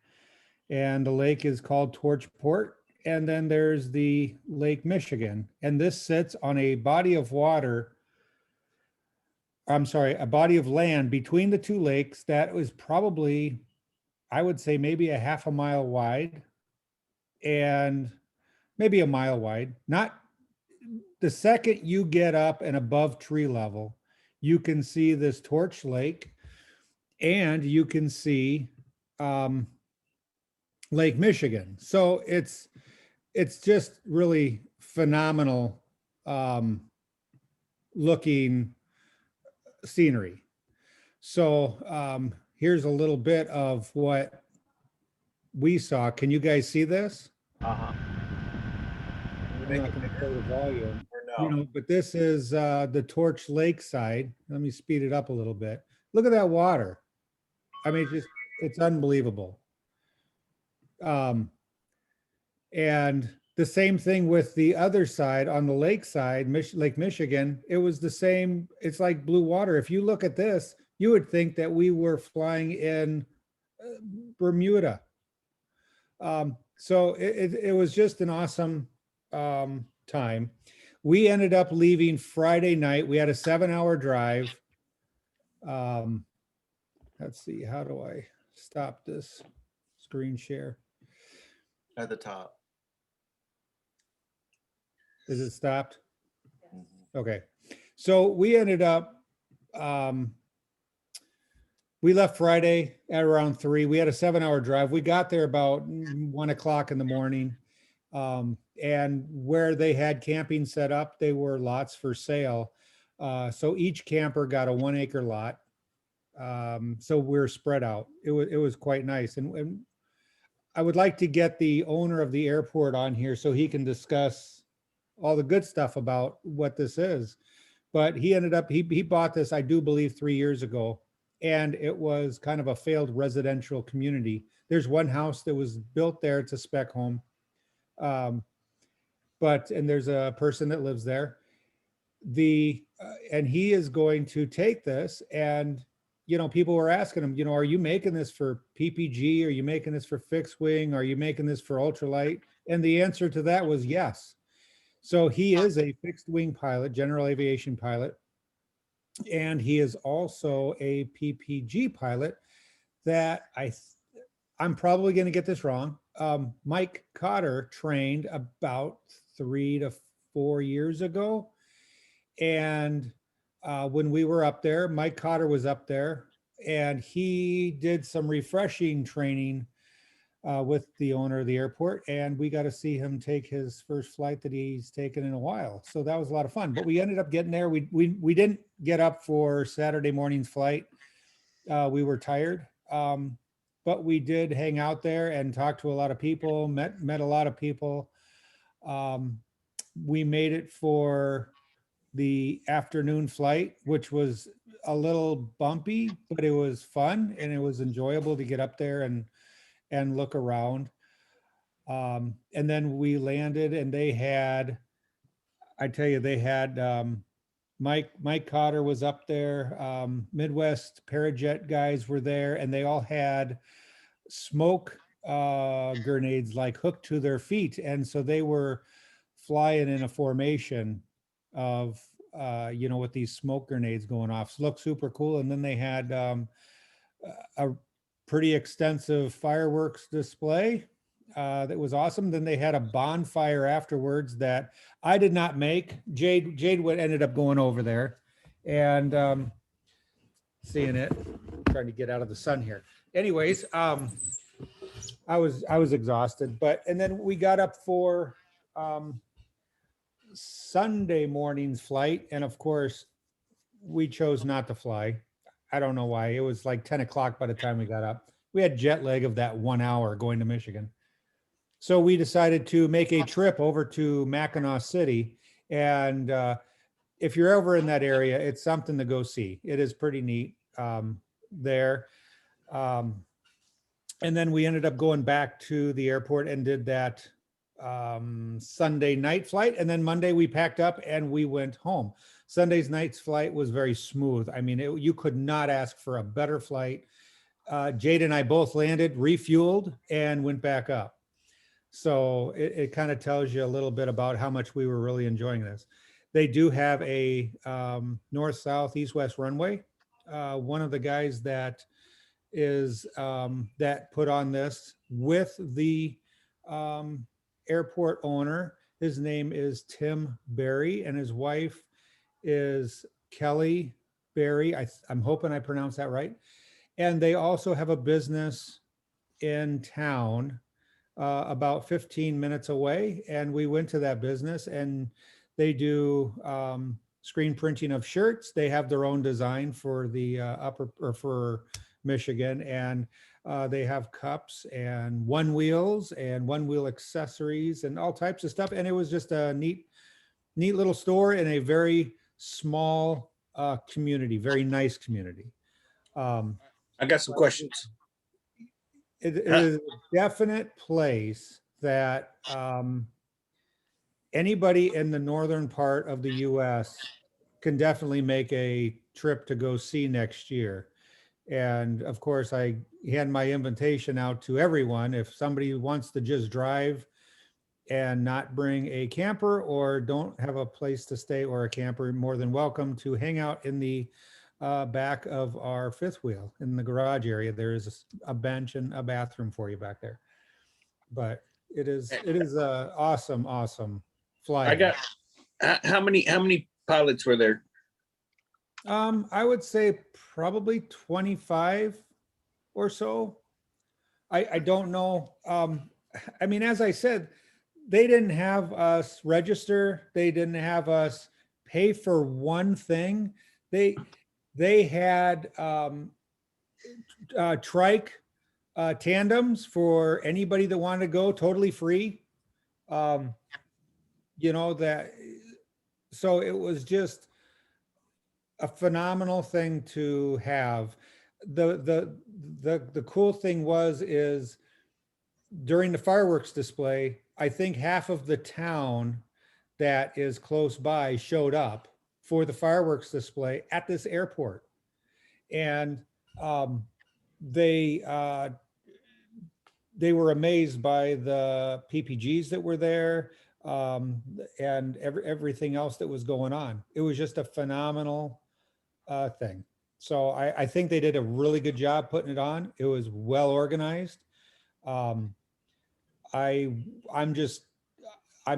and the lake is called Torch Port. And then there's the Lake Michigan. And this sits on a body of water. I'm sorry, a body of land between the two lakes that was probably, I would say, maybe a half a mile wide and maybe a mile wide. Not the second you get up and above tree level, you can see this Torch Lake, and you can see Lake Michigan. So it's just really phenomenal looking scenery. So here's a little bit of what we saw. Can you guys see this? Uh-huh. I'm not going to play the volume. Or You no? know, but this is the Torch Lake side. Let me speed it up a little bit. Look at that water. I mean, it's unbelievable. And the same thing with the other side on the lake side, Lake Michigan. It was the same. It's like blue water. If you look at this, you would think that we were flying in Bermuda. So it was just an awesome time. We ended up leaving Friday night. We had a 7-hour drive. Let's see, how do I stop this screen share? At the top. Is it stopped? Mhm. Okay. So we ended up, we left Friday at around 3. We had a 7-hour drive. We got there about 1 o'clock in the morning. And where they had camping set up, they were lots for sale. So each camper got a 1-acre lot. So we're spread out. It was quite nice. And I would like to get the owner of the airport on here so he can discuss all the good stuff about what this is. But he ended up, he bought this, I do believe, 3 years ago. And it was kind of a failed residential community. There's one house that was built there. It's a spec home. And there's a person that lives there. And he is going to take this, and people were asking him, are you making this for PPG? Are you making this for fixed wing? Are you making this for ultralight? And the answer to that was yes. So he is a fixed wing pilot, general aviation pilot. And he is also a PPG pilot that I'm probably going to get this wrong. Mike Cotter trained about 3 to 4 years ago. And when we were up there, Mike Cotter was up there, and he did some refreshing training with the owner of the airport, and we got to see him take his first flight that he's taken in a while. So that was a lot of fun. But we ended up getting there. We didn't get up for Saturday morning's flight. We were tired, but we did hang out there and talk to a lot of people. Met a lot of people. We made it for the afternoon flight, which was a little bumpy, but it was fun and it was enjoyable to get up there and look around. And then we landed, and they had Mike Cotter was up there. Midwest Parajet guys were there, and they all had smoke grenades like hooked to their feet. And so they were flying in a formation of, with these smoke grenades going off. So it looked super cool. And then they had pretty extensive fireworks display. That was awesome. Then they had a bonfire afterwards that I did not make. Jade would ended up going over there and seeing it, trying to get out of the sun here. Anyways, I was exhausted, and then we got up for Sunday morning's flight, and of course we chose not to fly. I don't know why. It was like 10 o'clock by the time we got up. We had jet lag of that 1 hour going to Michigan. So we decided to make a trip over to Mackinac City. And if you're ever in that area, it's something to go see. It is pretty neat there. And then we ended up going back to the airport and did that Sunday night flight. And then Monday we packed up and we went home. Sunday's night's flight was very smooth. I mean, you could not ask for a better flight. Jade and I both landed, refueled, and went back up. So it kind of tells you a little bit about how much we were really enjoying this. They do have a north, south, east, west runway. One of the guys that is that put on this with the airport owner, his name is Tim Berry, and his wife is Kelly Berry. I'm hoping I pronounced that right. And they also have a business in town about 15 minutes away. And we went to that business and they do screen printing of shirts. They have their own design for the for Michigan. And they have cups and one wheels and one wheel accessories and all types of stuff. And it was just a neat little store in a very small community, very nice community. I got some questions. It is a definite place that anybody in the northern part of the US can definitely make a trip to go see next year. And of course, I hand my invitation out to everyone. If somebody wants to just drive and not bring a camper or don't have a place to stay or a camper, more than welcome to hang out in the back of our fifth wheel in the garage area. There is a bench and a bathroom for you back there. But it is a awesome flight. I got how many pilots were there? I would say probably 25 or so. I don't know. I mean, as I said, they didn't have us register. They didn't have us pay for one thing. They had trike tandems for anybody that wanted to go, totally free. You know that, so it was just a phenomenal thing to have. The cool thing is during the fireworks display, I think half of the town that is close by showed up for the fireworks display at this airport. And they were amazed by the PPGs that were there and everything else that was going on. It was just a phenomenal thing. So I think they did a really good job putting it on. It was well organized. I'm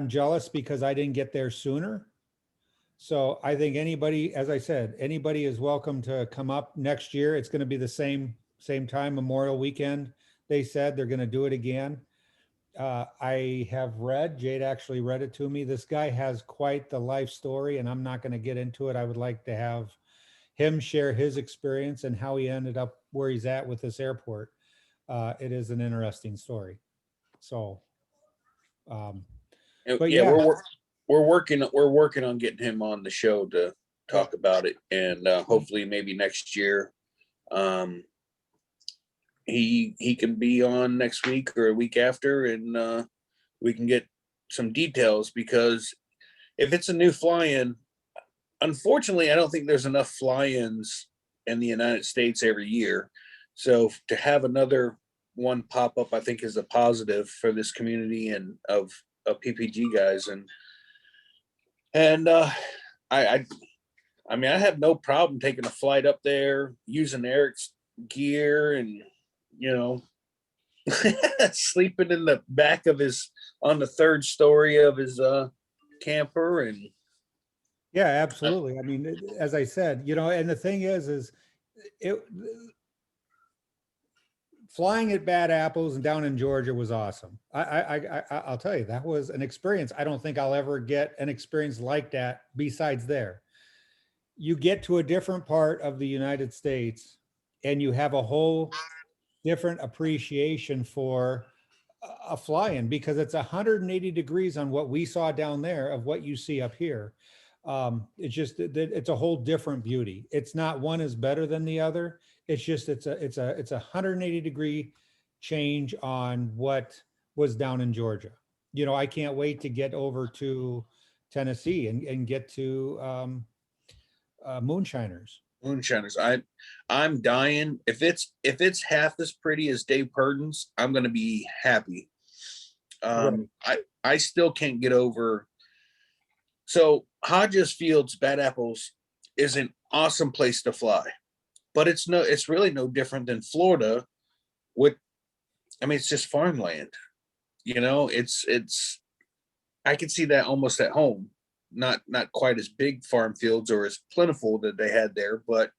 jealous because I didn't get there sooner. So I think anybody, as I said, anybody is welcome to come up next year. It's going to be the same time, Memorial Weekend. They said they're going to do it again. I have read, Jade actually read it to me. This guy has quite the life story, and I'm not going to get into it. I would like to have him share his experience and how he ended up where he's at with this airport. It is an interesting story. So, but yeah, we're working on getting him on the show to talk about it, and hopefully maybe next year he can be on next week or a week after, and we can get some details, because if it's a new fly-in, unfortunately I don't think there's enough fly-ins in the United States every year. So to have another one pop up, I think is a positive for this community and of PPG guys. And I mean, I have no problem taking a flight up there, using Eric's gear and you know, sleeping in the back of his, on the third story of his camper. And Yeah, absolutely. I mean, as I said, you know, and the thing is it flying at Bad Apples and down in Georgia was awesome. I'll tell you, that was an experience. I don't think I'll ever get an experience like that besides there. You get to a different part of the United States and you have a whole different appreciation for a fly-in, because it's 180 degrees on what we saw down there of what you see up here. It's just that it's a whole different beauty. It's not one is better than the other. It's just it's a 180 degree change on what was down in Georgia. You know, I can't wait to get over to Tennessee and get to Moonshiners. Moonshiners, I'm dying. If it's half as pretty as Dave Purden's, I'm gonna be happy. I still can't get over. So Hodges Field's Bad Apples is an awesome place to fly, but it's really no different than Florida. I mean, it's just farmland. You know, it's I can see that almost at home. Not quite as big farm fields or as plentiful that they had there, but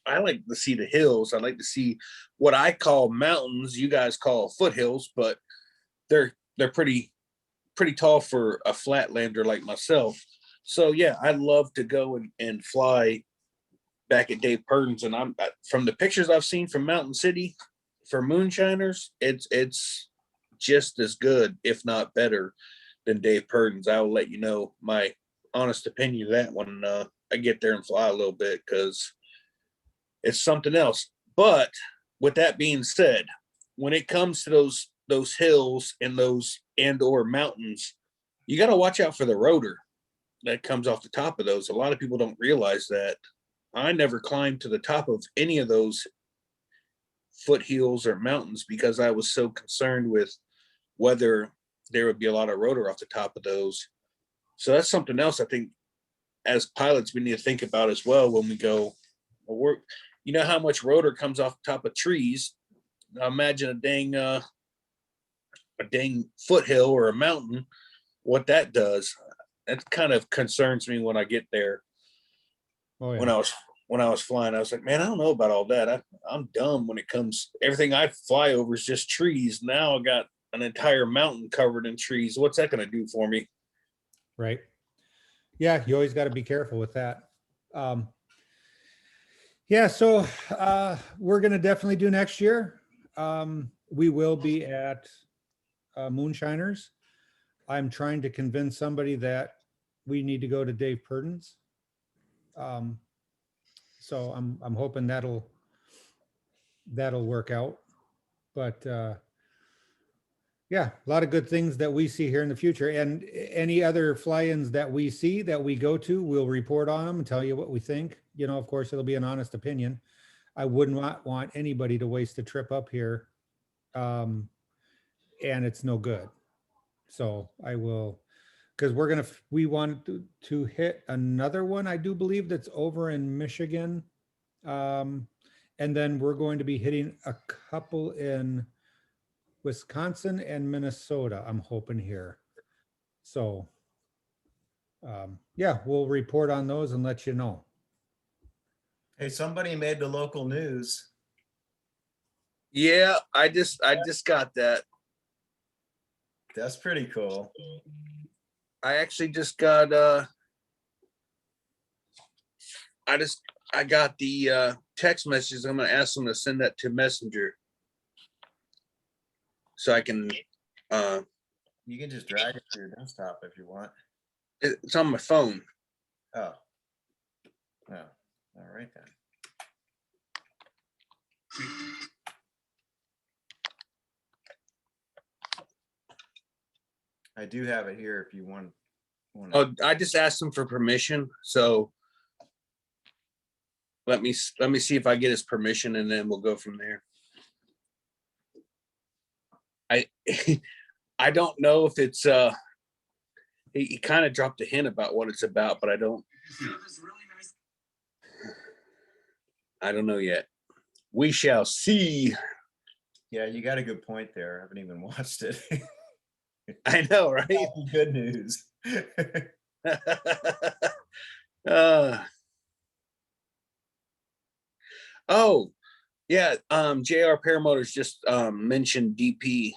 I like to see the hills. I like to see what I call mountains. You guys call foothills, but they're pretty tall for a flatlander like myself. So yeah, I love to go and fly back at Dave Purden's, and I'm from the pictures I've seen from Mountain City for Moonshiners, it's just as good, if not better, than Dave Purden's. I will let you know my honest opinion of that when I get there and fly a little bit, because it's something else. But with that being said, when it comes to those hills and those or mountains, you got to watch out for the rotor that comes off the top of those. A lot of people don't realize that. I never climbed to the top of any of those foothills or mountains because I was so concerned with whether there would be a lot of rotor off the top of those. So that's something else I think as pilots we need to think about as well when we go. You know how much rotor comes off the top of trees. Now imagine a dang foothill or a mountain, what that does. That kind of concerns me when I get there. Oh, yeah. When I was flying, I was like, man, I don't know about all that. I'm dumb when it comes. Everything I fly over is just trees. Now I got an entire mountain covered in trees. What's that going to do for me? Right. Yeah, you always got to be careful with that. Yeah, so we're going to definitely do next year. We will be at Moonshiners. I'm trying to convince somebody that we need to go to Dave Purden's. So I'm hoping that'll work out. But yeah, a lot of good things that we see here in the future, and any other fly-ins that we see that we go to, we'll report on them and tell you what we think. You know, of course, it'll be an honest opinion. I wouldn't want anybody to waste a trip up here, and it's no good. So I will, because we want to hit another one, I do believe, that's over in Michigan. And then we're going to be hitting a couple in Wisconsin and Minnesota, I'm hoping here. So yeah, we'll report on those and let you know. Hey, somebody made the local news. Yeah, I just got that. That's pretty cool. I actually just got I got the text messages. I'm gonna ask them to send that to Messenger so I can You can just drag it to your desktop if you want. it's on my phone. Oh. Oh. All right then. I do have it here if you want. Oh, I just asked them for permission, so let me see if I get his permission, and then we'll go from there. I don't know if it's he kind of dropped a hint about what it's about, but I don't know yet. We shall see. Yeah, you got a good point there. I haven't even watched it. I know, right? Good news. Oh, yeah. JR Paramotors just mentioned DP.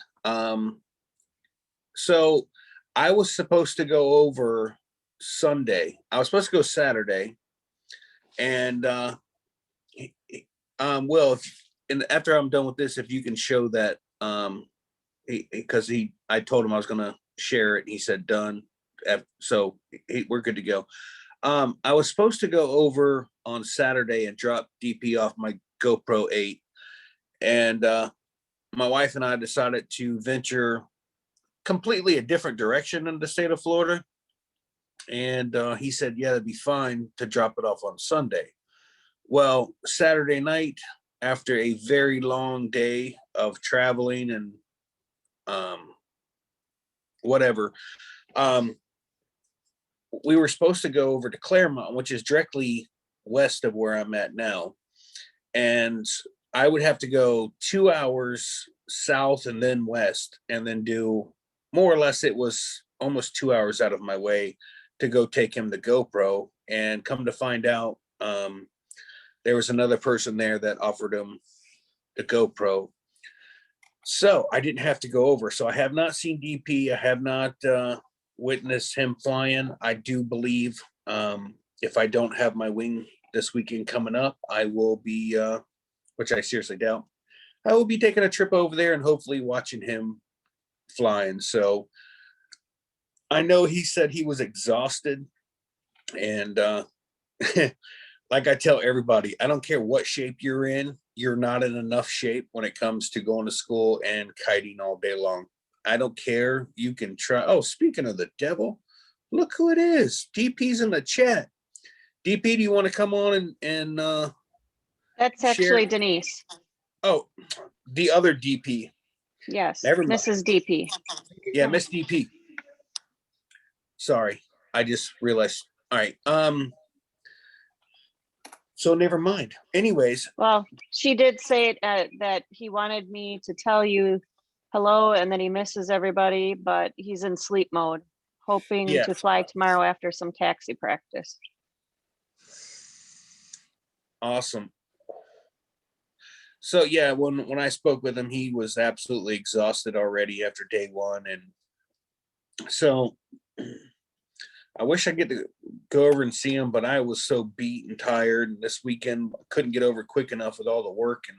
So I was supposed to go over Sunday. I was supposed to go Saturday, and Will, and after I'm done with this, if you can show that, because I told him I was gonna share it, and he said done. So we're good to go. I was supposed to go over on Saturday and drop DP off my GoPro 8, and my wife and I decided to venture completely a different direction in the state of Florida. And he said, yeah, it'd be fine to drop it off on Sunday. Well, Saturday night, after a very long day of traveling and whatever, we were supposed to go over to Claremont, which is directly west of where I'm at now. And I would have to go 2 hours south and then west, and then do more or less, it was almost 2 hours out of my way to go take him the GoPro. And come to find out, there was another person there that offered him the GoPro. So I didn't have to go over. So I have not seen DP. I have not witnessed him flying. I do believe if I don't have my wing this weekend coming up, I will be, which I seriously doubt, I will be taking a trip over there and hopefully watching him flying. So I know he said he was exhausted, and like I tell everybody, I don't care what shape you're in, you're not in enough shape when it comes to going to school and kiting all day long. I don't care. You can try. Oh, speaking of the devil, look who it is. DP's in the chat. DP, do you want to come on and That's share? actually Denise. Oh, the other DP. Yes, Never mind. Mrs. DP. Yeah, Miss DP. Sorry, I just realized. All right. So never mind. Anyways, Well, she did say that he wanted me to tell you hello and that he misses everybody, but he's in sleep mode, hoping Yeah. to fly tomorrow after some taxi practice. Awesome. So yeah, when I spoke with him, he was absolutely exhausted already after day one, and so I wish I get to go over and see him, but I was so beat and tired, and this weekend I couldn't get over quick enough with all the work and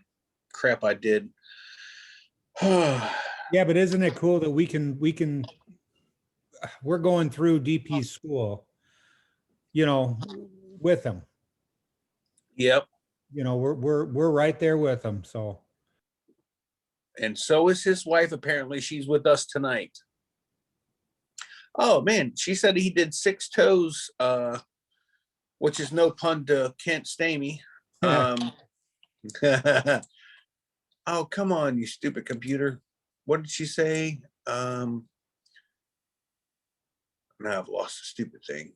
crap I did. Yeah, but isn't it cool that we're going through DP's school, with him. Yep. We're right there with him. So. And so is his wife. Apparently she's with us tonight. Oh man, she said he did 6 toes, which is no pun to Kent Stamey. Oh, come on, you stupid computer. What did she say? Now I've lost the stupid thing.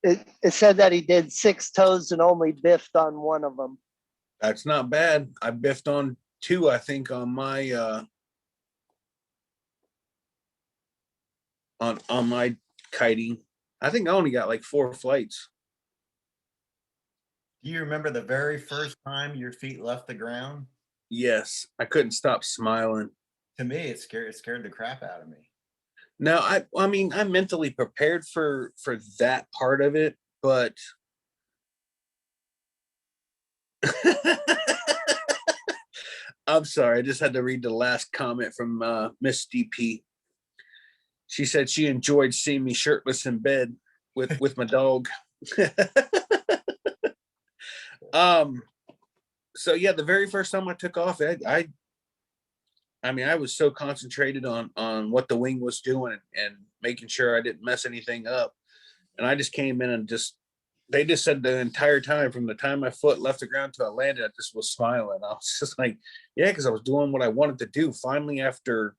It said that he did 6 toes and only biffed on one of them. That's not bad. I biffed on 2, I think, on my on my kiting. I think I only got like 4 flights. Do you remember the very first time your feet left the ground? Yes, I couldn't stop smiling. To me, it scared the crap out of me. No, I mean, I'm mentally prepared for that part of it, but I'm sorry, I just had to read the last comment from Miss DP. She said she enjoyed seeing me shirtless in bed with my dog. So yeah, the very first time I took off, I mean, I was so concentrated on what the wing was doing and making sure I didn't mess anything up. And I just came in and they just said the entire time, from the time my foot left the ground to I landed, I just was smiling. I was just like, yeah, because I was doing what I wanted to do. Finally, after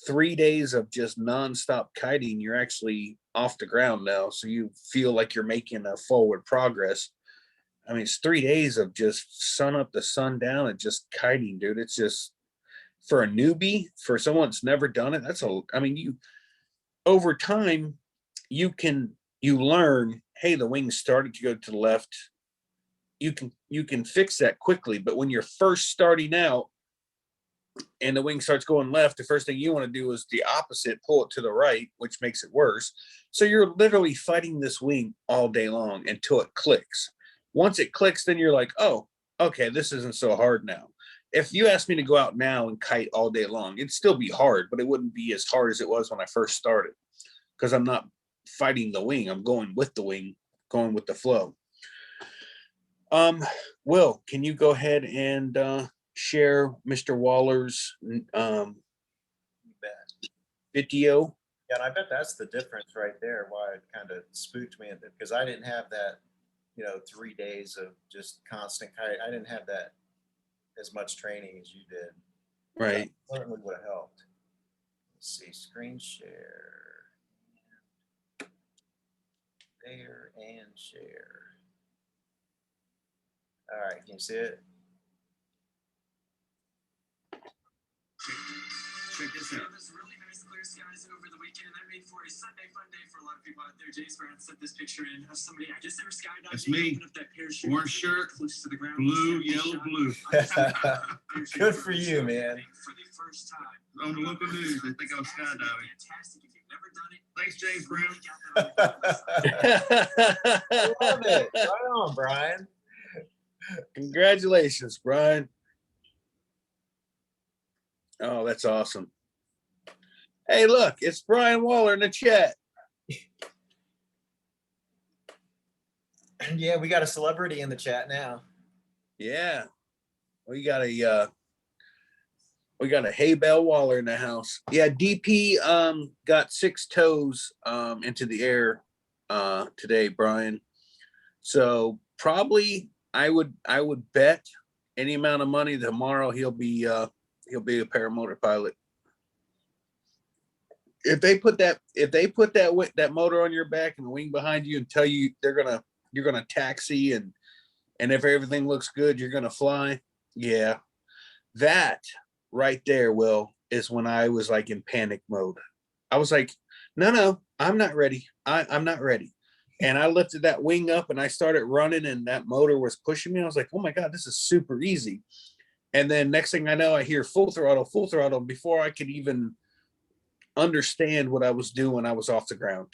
3 days of just nonstop kiting, you're actually off the ground now. So you feel like you're making a forward progress. I mean, it's 3 days of just sun up to sun down and just kiting, dude. It's just for a newbie, for someone that's never done it. I mean, you over time, you learn, hey, the wings started to go to the left. You can fix that quickly. But when you're first starting out and the wing starts going left, the first thing you want to do is the opposite, pull it to the right, which makes it worse. So you're literally fighting this wing all day long until it clicks. Once it clicks, then you're like, oh, okay, this isn't so hard now. If you asked me to go out now and kite all day long, it'd still be hard, but it wouldn't be as hard as it was when I first started, because I'm not fighting the wing. I'm going with the wing, going with the flow. Will, can you go ahead and share Mr. Waller's video? Yeah, and I bet that's the difference right there, why it kind of spooked me, because I didn't have that, 3 days of just constant kite. I didn't have that as much training as you did. Right. That certainly would have helped. Let's see, screen share. There and share. All right, can you see it? Check this out. There's really nice clear skies over the weekend. That made for a Sunday fun day for a lot of people out there. James Brown sent this picture in of somebody. I guess they were skydiving. That's me. Up that parachute, Orange shirt, close to the ground. blue, yellow, blue. Good for you, man. For the first time. On the local news, they think I was skydiving. Fantastic. If you've never done it, Thanks, James Brown. I love it. Right on, Brian. Congratulations, Brian. Oh, that's awesome. Hey, look, it's Brian Waller in the chat. Yeah, we got a celebrity in the chat now. Yeah. We got a Hay Bell Waller in the house. Yeah, DP got 6 toes into the air today, Brian. So probably I would bet any amount of money tomorrow he'll be a paramotor pilot. If they put that motor on your back and the wing behind you and tell you you're gonna taxi and if everything looks good, you're gonna fly. Yeah, that right there, Will, is when I was like in panic mode. I was like, no, I'm not ready. I'm not ready. And I lifted that wing up and I started running and that motor was pushing me. I was like, oh my God, this is super easy. And then next thing I know, I hear full throttle. Before I could even understand what I was doing, I was off the ground.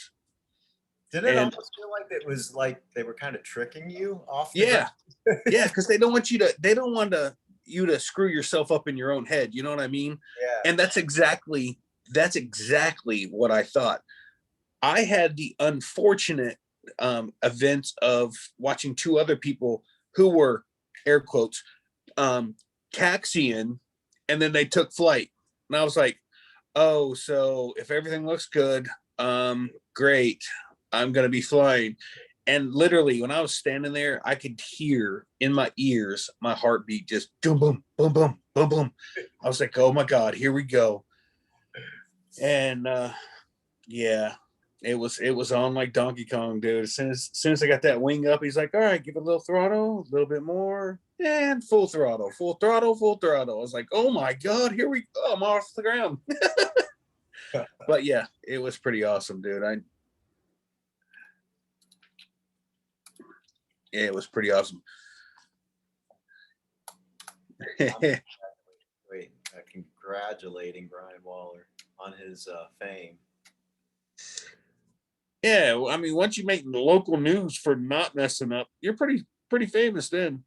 Did it almost feel like it was like they were kind of tricking you off the Yeah. ground? Yeah, because they don't want you to screw yourself up in your own head. You know what I mean? Yeah. And that's exactly what I thought. I had the unfortunate events of watching 2 other people who were, air quotes, taxiing, and then they took flight. And I was like, oh, so if everything looks good, great, I'm going to be flying. And literally when I was standing there, I could hear in my ears, my heartbeat just boom, boom, boom, boom, boom, boom. I was like, oh my God, here we go. And yeah, it was on like Donkey Kong, dude. As soon as I got that wing up, he's like, all right, give it a little throttle, a little bit more, and full throttle. I was like, oh my God, here we go. I'm off the ground. But yeah, it was pretty awesome, dude. It was pretty awesome. Wait, congratulating Brian Waller on his fame. Yeah, well, I mean, once you make the local news for not messing up, you're pretty famous then.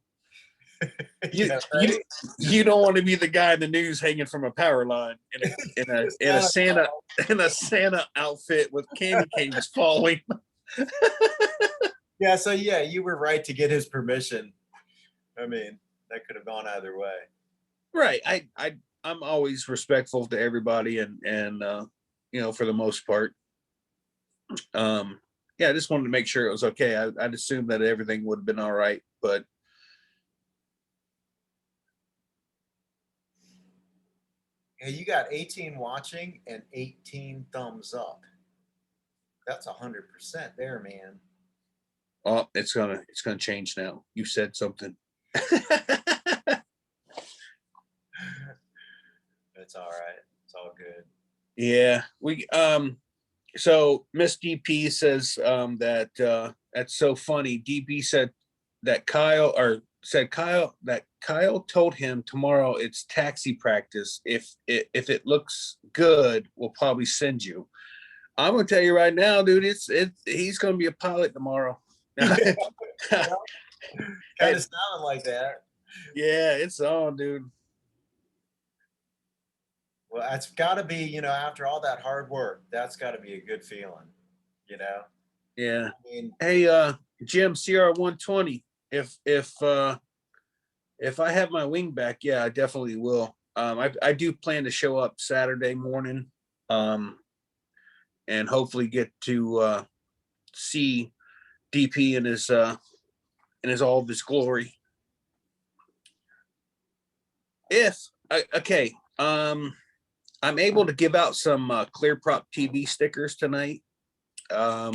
Yeah, right? You don't want to be the guy in the news hanging from a power line in a Santa outfit with candy canes falling. Yeah, so yeah, you were right to get his permission. I mean, that could have gone either way. Right. I'm always respectful to everybody and for the most part. Yeah, I just wanted to make sure it was okay. I'd assumed that everything would have been all right, but Yeah, you got 18 watching and 18 thumbs up. That's 100% there, man. Oh, it's gonna change now. You said something. It's all right. It's all good. Yeah, we so Miss DP says that that's so funny. DP said that Kyle told him tomorrow it's taxi practice. If it looks good, we'll probably send you. I'm gonna tell you right now, dude, he's gonna be a pilot tomorrow. Kind of sounded like that. Yeah, it's on, dude. Well, it's got to be, after all that hard work, that's got to be a good feeling, you know? Yeah. I mean, Hey, Jim, CR120. If I have my wing back, yeah, I definitely will. I do plan to show up Saturday morning, and hopefully get to see DP in his all of his glory. Okay, I'm able to give out some clear prop TV stickers tonight. How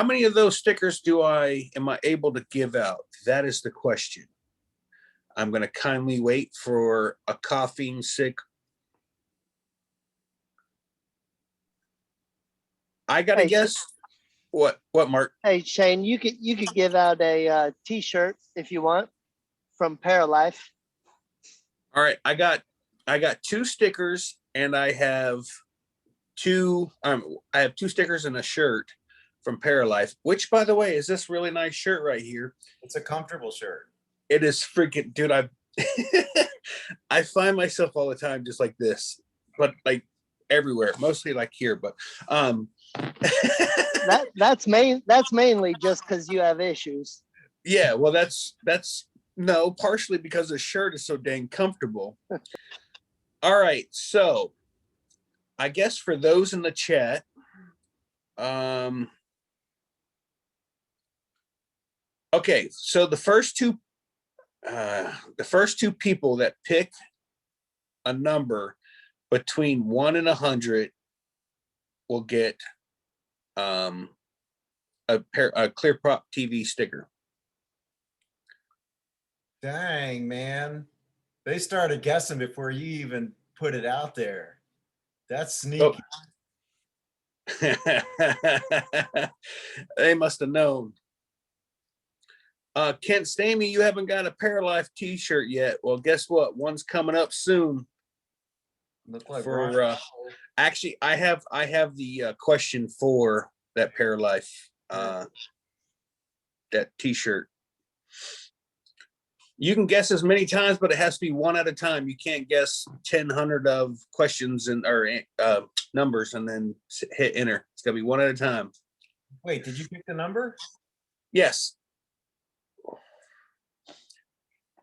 many of those stickers am I able to give out? That is the question. I'm going to kindly wait for a coughing sick. I got to Hey, guess. What, Mark? Hey Shane, you could give out a t-shirt if you want from Paralife. All right, I got 2 stickers, and I have 2 stickers and a shirt from Paralife, which, by the way, is this really nice shirt right here. it's a comfortable shirt. It is freaking, dude. I find myself all the time just like this, but like everywhere, mostly like here, but That's mainly just because you have issues. yeah, well, that's no, partially because the shirt is so dang comfortable. All right, so I guess for those in the chat, okay, so the first two people that pick a number between 1 and 100 will get a clear prop TV sticker. Dang, man. They started guessing before you even put it out there. That's sneaky. They must have known. Kent Stamey, you haven't got a Paralife t-shirt yet. Well, guess what? One's coming up soon. Look like For actually, I have the question for that Paralife that t-shirt. You can guess as many times, but it has to be one at a time. You can't guess 100 of questions or numbers and then hit enter. It's gonna be one at a time. Wait, did you pick the number? Yes.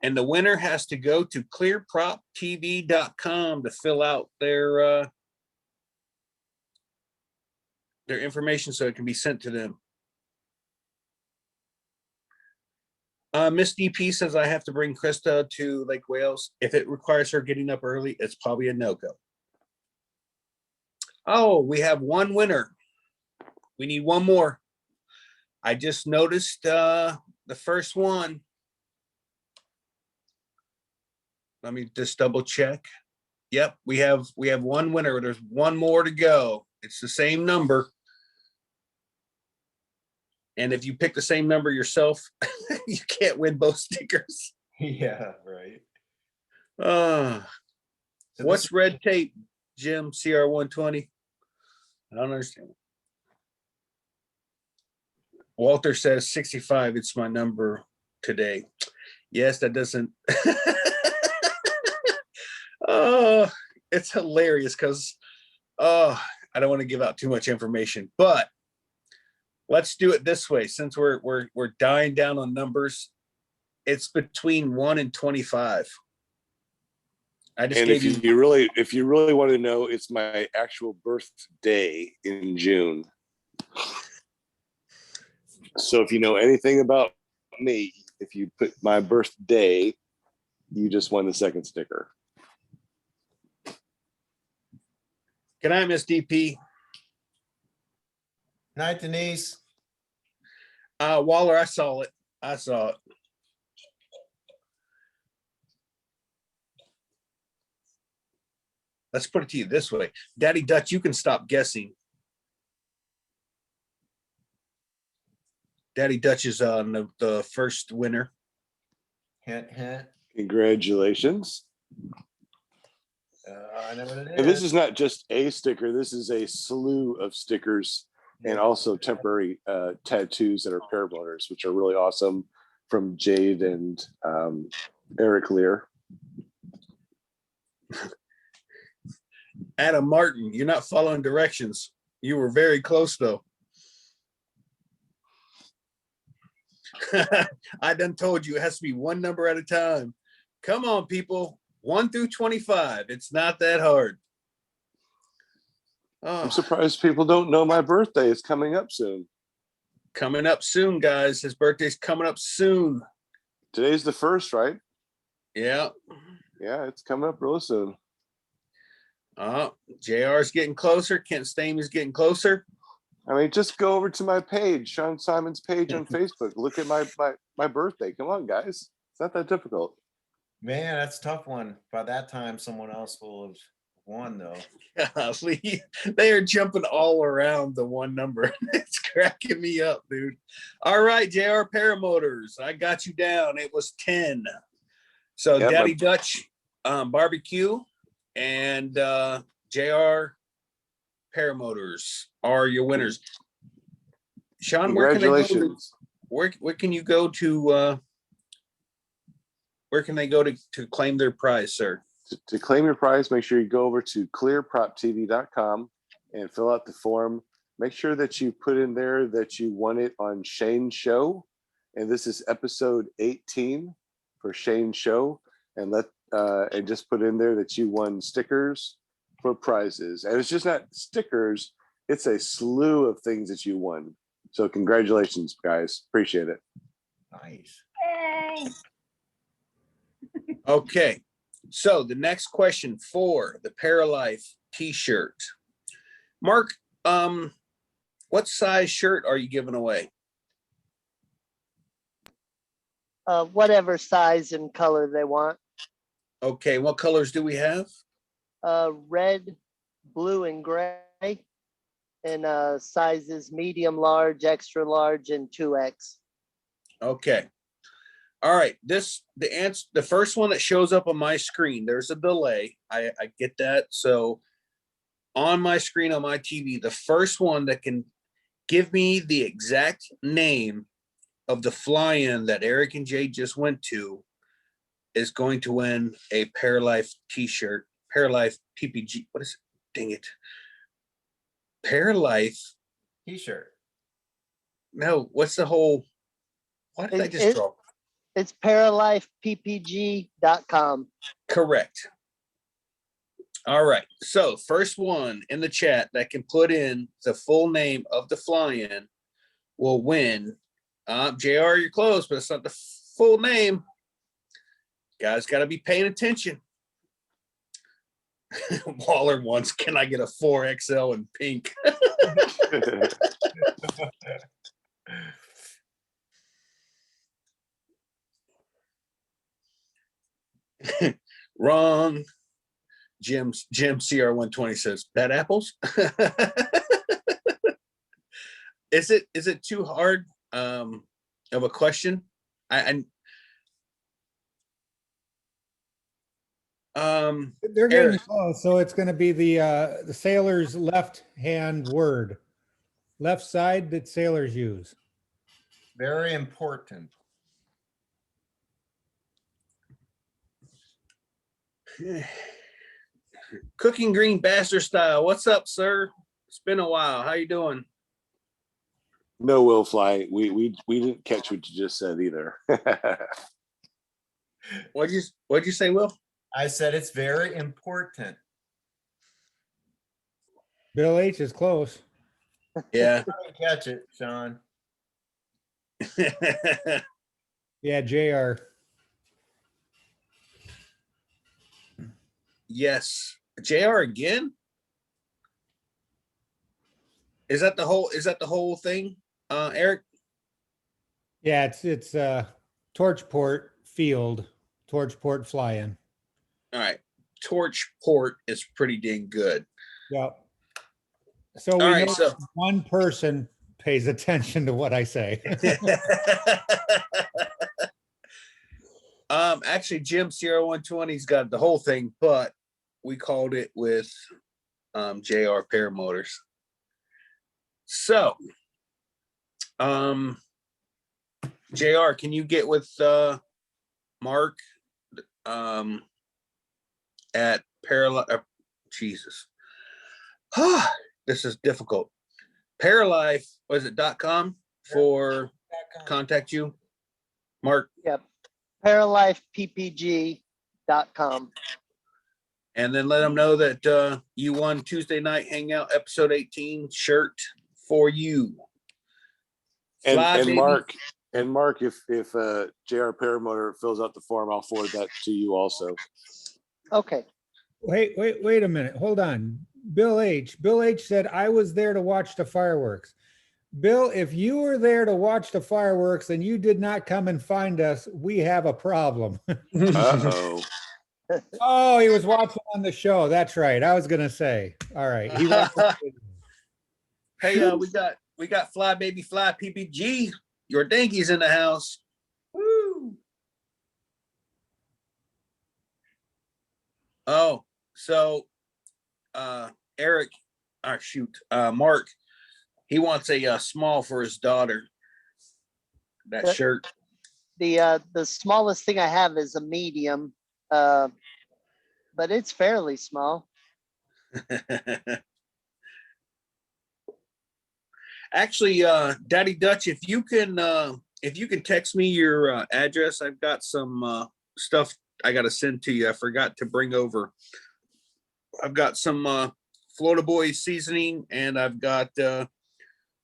And the winner has to go to clearproptv.com to fill out their information so it can be sent to them. Miss DP says I have to bring Krista to Lake Wales. If it requires her getting up early, it's probably a no-go. Oh, we have one winner. We need one more. I just noticed the first one. Let me just double check. Yep, we have one winner. There's one more to go. It's the same number. And if you pick the same number yourself, you can't win both stickers. Yeah, right. So What's red tape, Jim? CR120? I don't understand. Walter says 65. It's my number today. Yes, that doesn't. Oh, it's hilarious because I don't want to give out too much information, but let's do it this way. Since we're dying down on numbers, it's between 1 and 25. I just gave if you really want to know, it's my actual birthday in June. So if you know anything about me, if you put my birthday, you just won the second sticker. Good night, Miss DP. Night, Denise. Waller, I saw it. I saw it. Let's put it to you this way. Daddy Dutch, you can stop guessing. Daddy Dutch is the first winner. Hint, hint. Congratulations. I know what it is. And this is not just a sticker. This is a slew of stickers and also temporary tattoos that are paramotors, which are really awesome, from Jade and Eric Lear. Adam Martin, you're not following directions. You were very close though. I done told you it has to be one number at a time. Come on, people. 1 through 25. It's not that hard. I'm Oh, surprised people don't know my birthday is coming up soon. coming up soon, guys. His birthday's coming up soon. Today's the 1st, right? Yeah. Yeah, it's coming up real soon. JR's getting closer. Kent Stamey's getting closer. I mean, just go over to my page, Sean Simon's page on Facebook. Look at my birthday. Come on, guys. It's not that difficult. Man, that's a tough one. By that time, someone else will have won, though. Golly, they are jumping all around the one number. It's cracking me up, dude. All right, JR Paramotors. I got you down. It was 10. So Yep, Daddy Dutch Barbecue and JR Paramotors are your winners. Sean, where can they go to, Congratulations. where can you go to where can they go to claim their prize, sir? To claim your prize, make sure you go over to clearproptv.com and fill out the form. Make sure that you put in there that you won it on Shane's show. And this is episode 18 for Shane's show. And and just put in there that you won stickers for prizes. And it's just not stickers, it's a slew of things that you won. So congratulations, guys. Appreciate it. Nice. Yay. Okay, so the next question for the Paralife t-shirt. Mark, what size shirt are you giving away? Whatever size and color they want. Okay, what colors do we have? Red, blue, and gray. And sizes medium, large, extra large, and 2X. Okay. All right, the first one that shows up on my screen, there's a delay. I get that. So on my screen on my TV, the first one that can give me the exact name of the fly-in that Eric and Jay just went to is going to win a Paralife t-shirt. Paralife PPG. What is it? Dang it. Paralife T-shirt. No, what's the whole, what did I just draw? It's paralifeppg.com. Correct. All right. So first one in the chat that can put in the full name of the fly-in will win. JR, you're close, but it's not the full name. Guys got to be paying attention. Waller wants, can I get a 4XL in pink? Wrong. Jim CR120 says bad apples. Is it too hard of a question? They're getting close, so it's going to be the sailor's left hand word, left side that sailors use. Very important. Cooking Green Bastard Style. What's up, sir? It's been a while. How you doing? No, Will Fly. We didn't catch what you just said either. What'd you say, Will? I said it's very important. Bill H is close. Yeah. I didn't catch it, Sean. Yeah, JR. Yes. JR again? Is that the whole thing, Eric? Yeah, it's Torchport Field, Torchport Fly-In. All right. Torchport is pretty dang good. Yep. So All we right, know so one person pays attention to what I say. actually Jim Sierra 120's got the whole thing, but we called it with JR Paramotors. So JR, can you get with Mark at Jesus. This is difficult. Paralife, was it .com for contact you, Mark? Yep. ParalifePPG.com. And then let them know that you won Tuesday Night Hangout episode 18 shirt for you. Fly, And baby. Mark, if JR Paramotor fills out the form, I'll forward that to you also. Okay. Wait a minute. Hold on. Bill H said, I was there to watch the fireworks. Bill, if you were there to watch the fireworks and you did not come and find us, we have a problem. Uh-oh. Oh, he was watching on the show. That's right. I was gonna say. All right. He watched the video. Hey, we got Fly Baby Fly PPG. Your dinky's in the house. Woo. Oh, so Eric, Mark, he wants a small for his daughter. That shirt. The smallest thing I have is a medium, but it's fairly small. Actually, Daddy Dutch, if you can text me your address, I've got some stuff I got to send to you. I forgot to bring over. I've got some Florida Boys seasoning, and I've got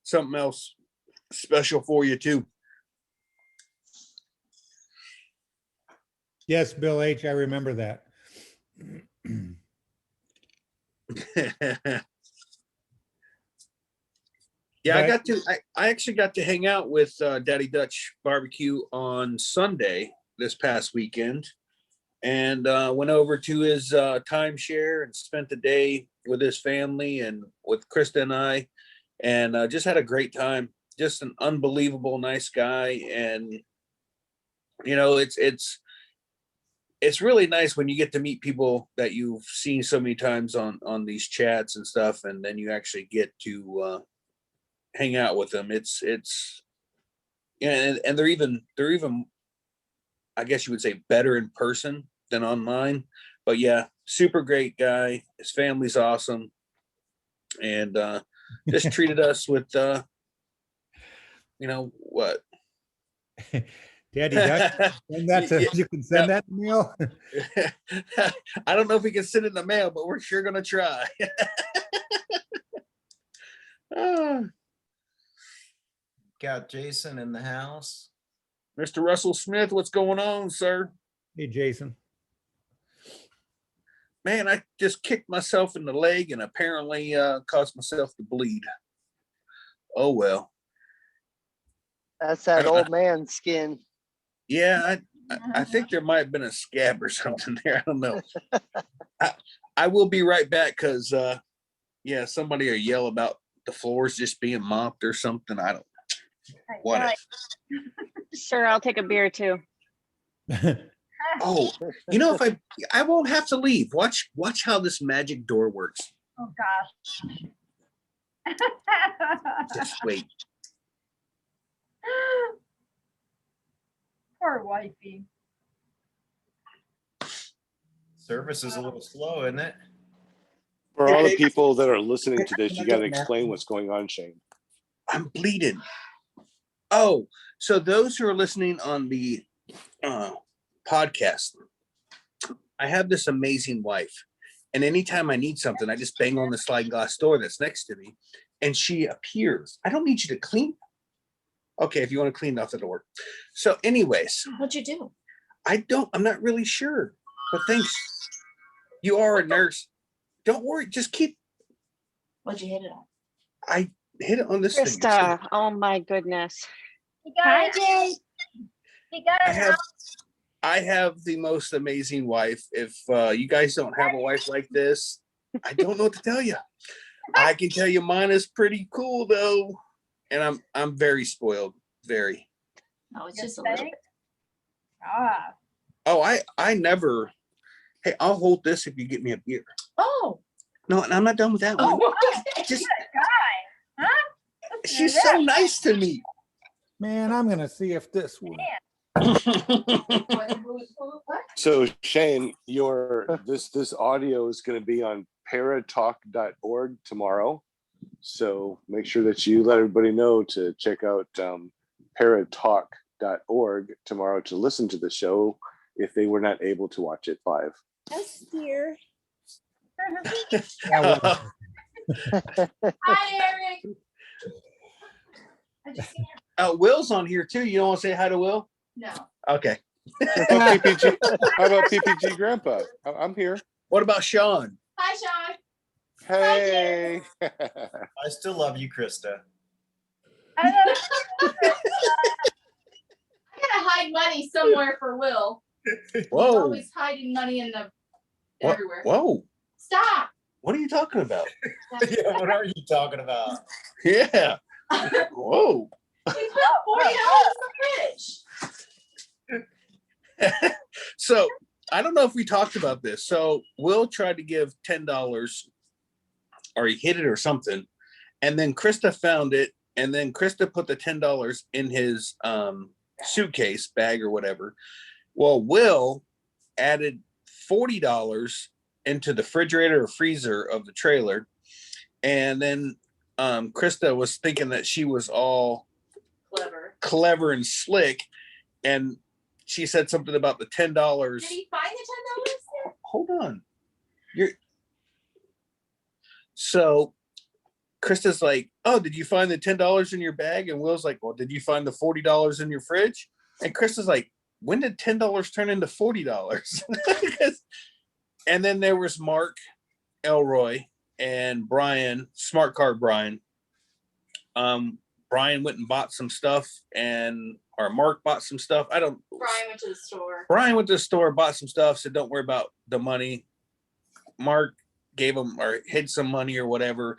something else special for you too. Yes, Bill H, I remember that. Yeah, But- I actually got to hang out with Daddy Dutch Barbecue on Sunday this past weekend, and went over to his timeshare and spent the day with his family and with Krista and I, and just had a great time. Just an unbelievable nice guy, and you know, it's really nice when you get to meet people that you've seen so many times on these chats and stuff, and then you actually get to hang out with them. It's yeah, and they're even I guess you would say better in person than online. But yeah, super great guy. His family's awesome, and just treated us with you know what. Daddy Duck, send that to, you can send that mail. I don't know if we can send it in the mail, but we're sure gonna try. Got Jason in the house. Mr. Russell Smith, what's going on, sir? Hey, Jason. Man, I just kicked myself in the leg and apparently caused myself to bleed. Oh well. That's that old man skin. Yeah, I think there might have been a scab or something there. I don't know. I will be right back because yeah, somebody will yell about the floors just being mopped or something. I don't know. What? Sure, I'll take a beer too. Oh, you know, if I won't have to leave. Watch how this magic door works. Oh, gosh. Just wait. Poor wifey. Service is a little slow, isn't it? For all the people that are listening to this, you got to explain what's going on, Shane. I'm bleeding. Oh, so those who are listening on the podcast, I have this amazing wife, and anytime I need something, I just bang on the sliding glass door that's next to me, and she appears. I don't need you to clean. Okay, if you want to clean off the door. So, anyways, What'd you do? I'm not really sure, but thanks. You are a nurse. Don't worry. Just keep. What'd you hit it on? I hit it on this thing. Krista, oh my goodness. He got it. He got I it. have, I have the most amazing wife. If you guys don't have a wife like this, I don't know what to tell you. I can tell you mine is pretty cool though, and I'm very spoiled. Very. No, it's just a little bit. Ah, Oh, I never. Hey, I'll hold this if you get me a beer. Oh. No, I'm not done with that one. Oh, okay. Just guy, huh? Listen to she's that. so nice to me. Man, I'm gonna see if this will. What? So Shane, this audio is going to be on paratalk.org tomorrow. So make sure that you let everybody know to check out paratalk.org tomorrow to listen to the show if they were not able to watch it live. Yes, dear. Yeah, well, Hi, Eric. I just seen her. Will's on here too. You don't want to say hi to Will? No. Okay. How about PPG Grandpa? I'm here. What about Sean? Hi, Sean. Hey. I still love you, Krista. I love I gotta hide money somewhere for Will. He's Whoa. always hiding money in the What? everywhere. Whoa. Stop. What are you talking about? Yeah, what are you talking about? Yeah. Whoa. He put $40 in the fridge. So I don't know if we talked about this. So Will tried to give $10 or he hid it or something. And then Krista found it. And then Krista put the $10 in his suitcase bag or whatever. Well, Will added $40 into the refrigerator or freezer of the trailer. And then Krista was thinking that she was all clever and slick. And she said something about the $10. Did he find the $10? Hold on. So Krista's like, oh, did you find the $10 in your bag? And Will's like, well, did you find the $40 in your fridge? And Krista's like, when did $10 turn into $40? And then there was Mark Elroy and Brian, Smart Car Brian. Brian went and bought some stuff, or Mark bought some stuff. Brian went to the store. Brian went to the store, bought some stuff, said, don't worry about the money. Mark gave him or hid some money or whatever.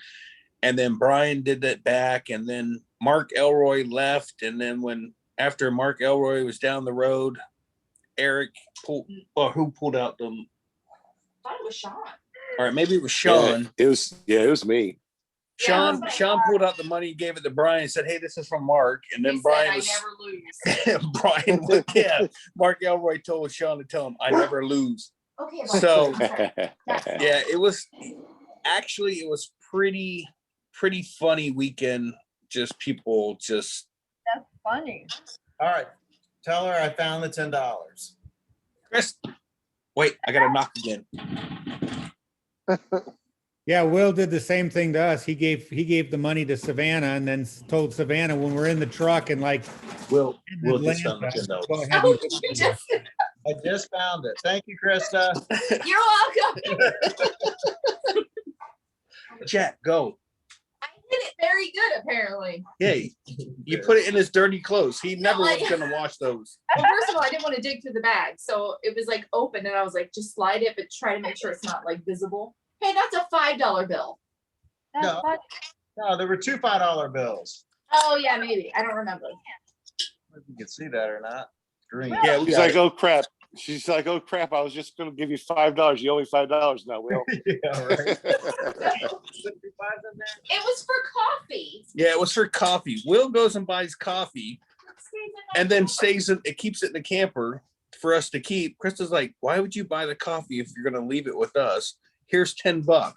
And then Brian did that back. And then Mark Elroy left. And then after Mark Elroy was down the road, Eric who pulled out the, I thought it was Sean. all right, maybe it was Sean. Yeah, it was me. Sean pulled out the money, gave it to Brian, and said, hey, this is from Mark. And then He Brian said, I never lose. Mark Elroy told Sean to tell him, I never lose. Okay. Mark, So, I'm sorry. yeah, it was pretty funny weekend. Just people just. That's funny. All right. Tell her I found the $10. Chris, wait, I got to knock again. yeah, Will did the same thing to us. He gave the money to Savannah and then told Savannah when we're in the truck and like Will in just found the Atlanta, $10. go ahead Oh, and- you just, I just found it. Thank you, Krista. you're welcome. Jack, go. I did it very good, apparently. Yay. You put it in his dirty clothes. He never was going to wash those. Well, first of all, I didn't want to dig through the bag. So it was like open and I was like, just slide it, but try to make sure it's not like visible. Hey, that's a $5 bill. That's No. funny. No, there were two $5 bills. Oh yeah, maybe. I don't remember. I don't know if you can see that or not. Green. Yeah, we She's got like, it. oh crap. She's like, oh crap. I was just going to give you $5. You owe me $5 now, Will. Yeah, right. It was for coffee. Yeah, it was for coffee. Will goes and buys coffee and then it keeps it in the camper for us to keep. Krista's like, why would you buy the coffee if you're going to leave it with us? Here's $10.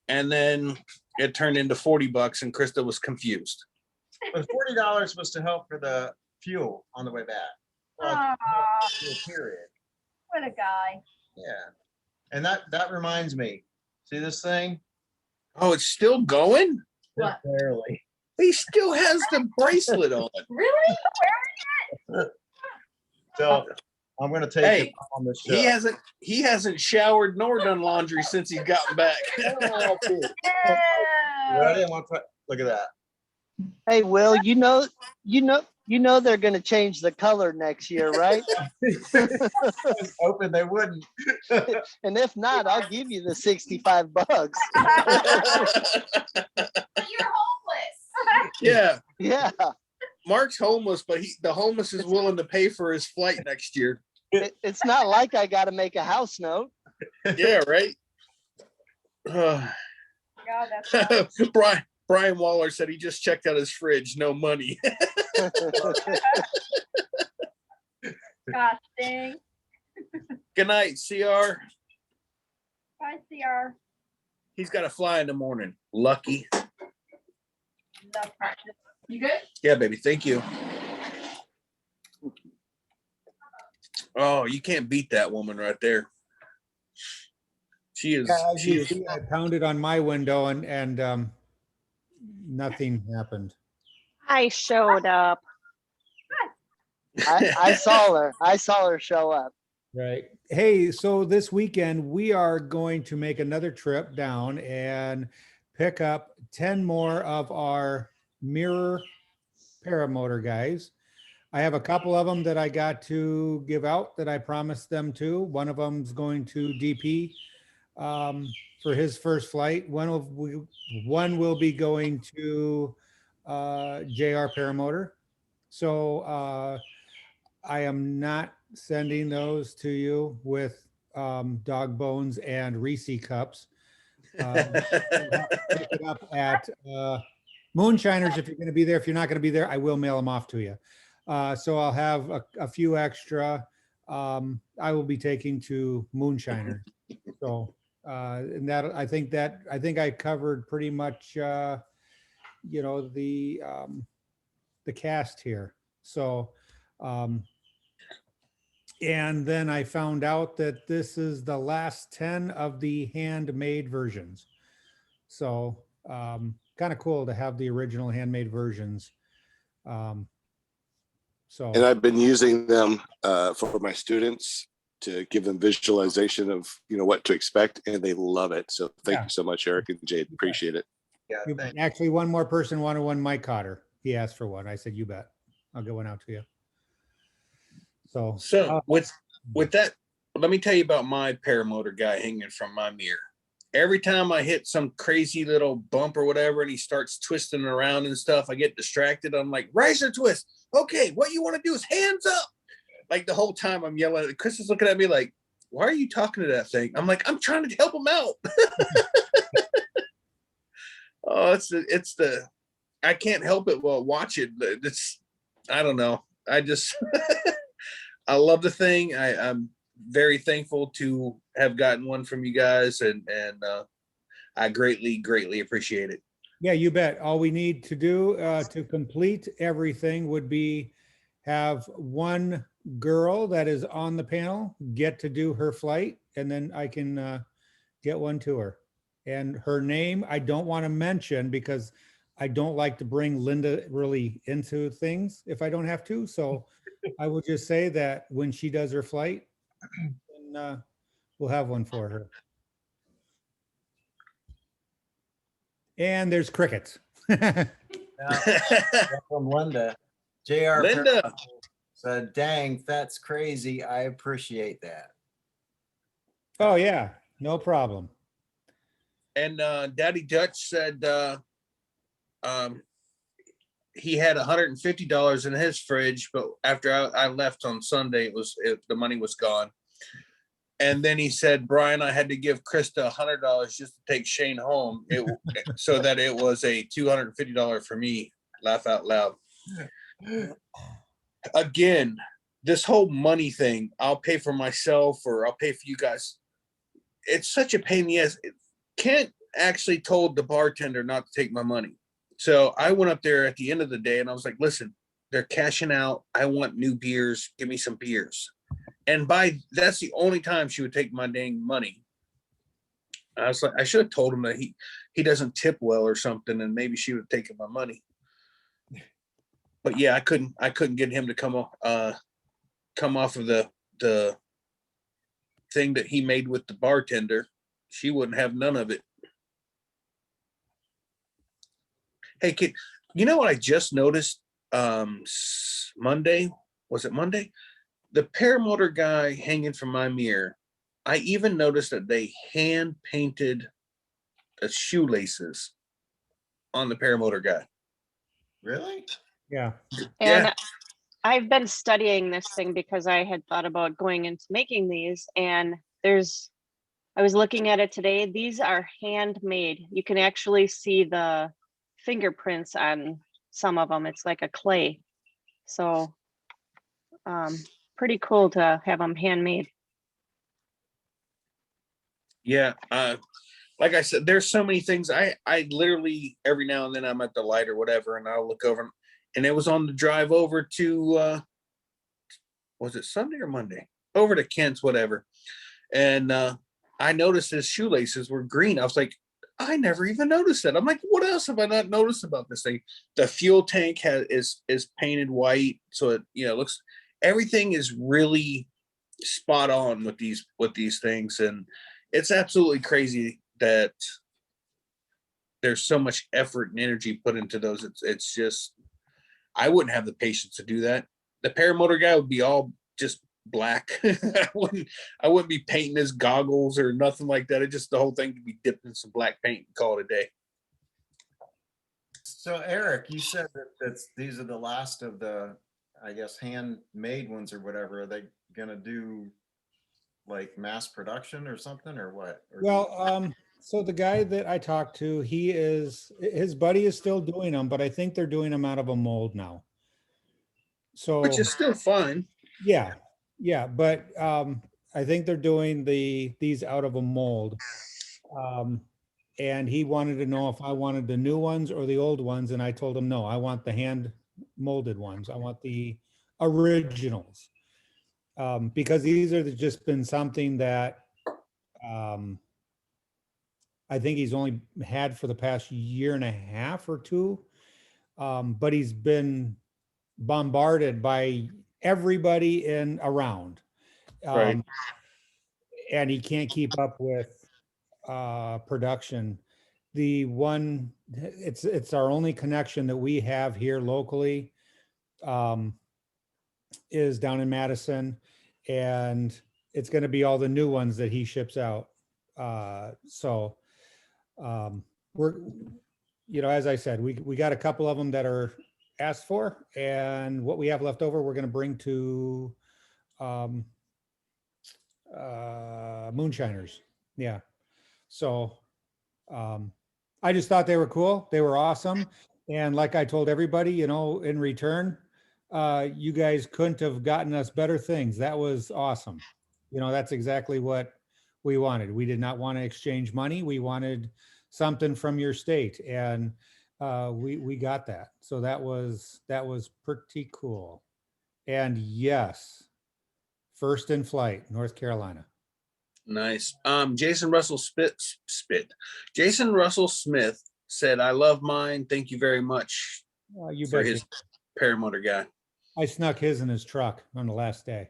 And then it turned into $40 and Krista was confused. But $40 was to help for the fuel on the way back. Well, Aw, fuel period. what a guy. Yeah. And that reminds me. See this thing? Oh, it's still going? What? Barely. He still has the bracelet on. Really? So I'm gonna take Hey, it on the show. He hasn't showered nor done laundry since he's gotten back. Oh, cool. Yeah. Ready? Look at that. Hey, Will, you know You know they're gonna change the color next year, right? I was hoping they wouldn't. And if not, I'll give you the 65 bucks. But you're homeless. Yeah, Yeah, Mark's homeless, but the homeless is willing to pay for his flight next year. it's not like I gotta make a house note. Yeah, right. God, that's Brian Waller said he just checked out his fridge, no money. gosh dang. Good night, CR. Bye, CR. He's got to fly in the morning. Lucky. Love practice. You good? Yeah, baby. Thank you. Oh, you can't beat that woman right there. She is. Yeah, as She you is. see, I pounded on my window and nothing happened. I showed up. I saw her. I saw her show up. Right. Hey, so this weekend we are going to make another trip down and pick up 10 more of our mirror paramotor guys. I have a couple of them that I got to give out that I promised them to. One of them's going to DP for his first flight. One will be going to JR Paramotor. So I am not sending those to you with dog bones and Reese cups. You'll have to pick it up at Moonshiners if you're going to be there. If you're not going to be there, I will mail them off to you. So I'll have a few extra. I will be taking to Moonshiners. So and that I think I covered pretty much you know the cast here. So and then I found out that this is the last 10 of the handmade versions. So kind of cool to have the original handmade versions. So And I've been using them for my students to give them visualization of, you know, what to expect, and they love it. So thank you so much, Eric and Jade. Appreciate it. Yeah, actually, one more person wanted one Mike Cotter. He asked for one. I said, you bet. I'll get one out to you. So with that, let me tell you about my paramotor guy hanging from my mirror. Every time I hit some crazy little bump or whatever, and he starts twisting around and stuff, I get distracted. I'm like, riser twist. Okay, what you want to do is hands up. Like the whole time I'm yelling at it. Chris is looking at me like, why are you talking to that thing? I'm like, I'm trying to help him out. Oh, it's the I can't help it while watch it. It's I don't know. I just I love the thing. I'm very thankful to have gotten one from you guys, and I greatly appreciate it. Yeah, you bet. All we need to do to complete everything would be have one girl that is on the panel get to do her flight, and then I can get one to her. And her name, I don't want to mention because I don't like to bring Linda really into things if I don't have to. So I will just say that when she does her flight, then, we'll have one for her. And there's crickets. from Linda. JR Linda said, dang, that's crazy. I appreciate that. Oh yeah, no problem. and Daddy Dutch said he had $150 in his fridge, but after I left on Sunday, the money was gone. And then he said, Brian, I had to give Krista $100 just to take Shane home, so that it was a $250 for me. Laugh out loud. Again, this whole money thing, I'll pay for myself or I'll pay for you guys. It's such a pain in the ass. Kent actually told the bartender not to take my money. So I went up there at the end of the day and I was like, listen, they're cashing out. I want new beers. Give me some beers. And that's the only time she would take my dang money. I was like, I should have told him that he doesn't tip well or something, and maybe she would have taken my money. But yeah, I couldn't get him to come off of the thing that he made with the bartender. She wouldn't have none of it. Hey kid, you know what I just noticed? Monday, was it Monday? The Paramotor guy hanging from my mirror, I even noticed that they hand painted the shoelaces on the Paramotor guy. Really? Yeah. And Yeah. I've been studying this thing because I had thought about going into making these, and I was looking at it today. These are handmade. You can actually see the fingerprints on some of them. It's like a clay. So pretty cool to have them handmade. Yeah. Like I said, there's so many things. I literally every now and then I'm at the light or whatever, and I'll look over, and it was on the drive over to was it Sunday or Monday? Over to Kent's, whatever. And I noticed his shoelaces were green. I was like, I never even noticed that. I'm like, what else have I not noticed about this thing? The fuel tank is painted white, so it looks, everything is really spot on with these things, and it's absolutely crazy that there's so much effort and energy put into those. It's just, I wouldn't have the patience to do that. The Paramotor guy would be all just black. I wouldn't be painting his goggles or nothing like that. It just, the whole thing could be dipped in some black paint and call it a day. So Eric, you said that these are the last of the, I guess, handmade ones or whatever. Are they gonna do like mass production or something, or what? Or Well, so the guy that I talked to, his buddy is still doing them, but I think they're doing them out of a mold now. So, Which is still fun. yeah, but I think they're doing these out of a mold. And he wanted to know if I wanted the new ones or the old ones, and I told him no, I want the hand molded ones. I want the originals. Because these are just been something that I think he's only had for the past year and a half or two. But he's been bombarded by everybody in around. Right. And he can't keep up with production. The one, it's our only connection that we have here locally, is down in Madison, and it's going to be all the new ones that he ships out. So we're, as I said, we got a couple of them that are asked for, and what we have left over, we're going to bring to moonshiners. Yeah. So I just thought they were cool. They were awesome. And like I told everybody, in return, you guys couldn't have gotten us better things. That was awesome. That's exactly what we wanted. We did not want to exchange money. We wanted something from your state, and we got that. So that was pretty cool. And yes, first in flight, North Carolina. Nice. Jason Russell Jason Russell Smith said, I love mine. Thank you very much You for bet. his Paramotor guy. I snuck his in his truck on the last day.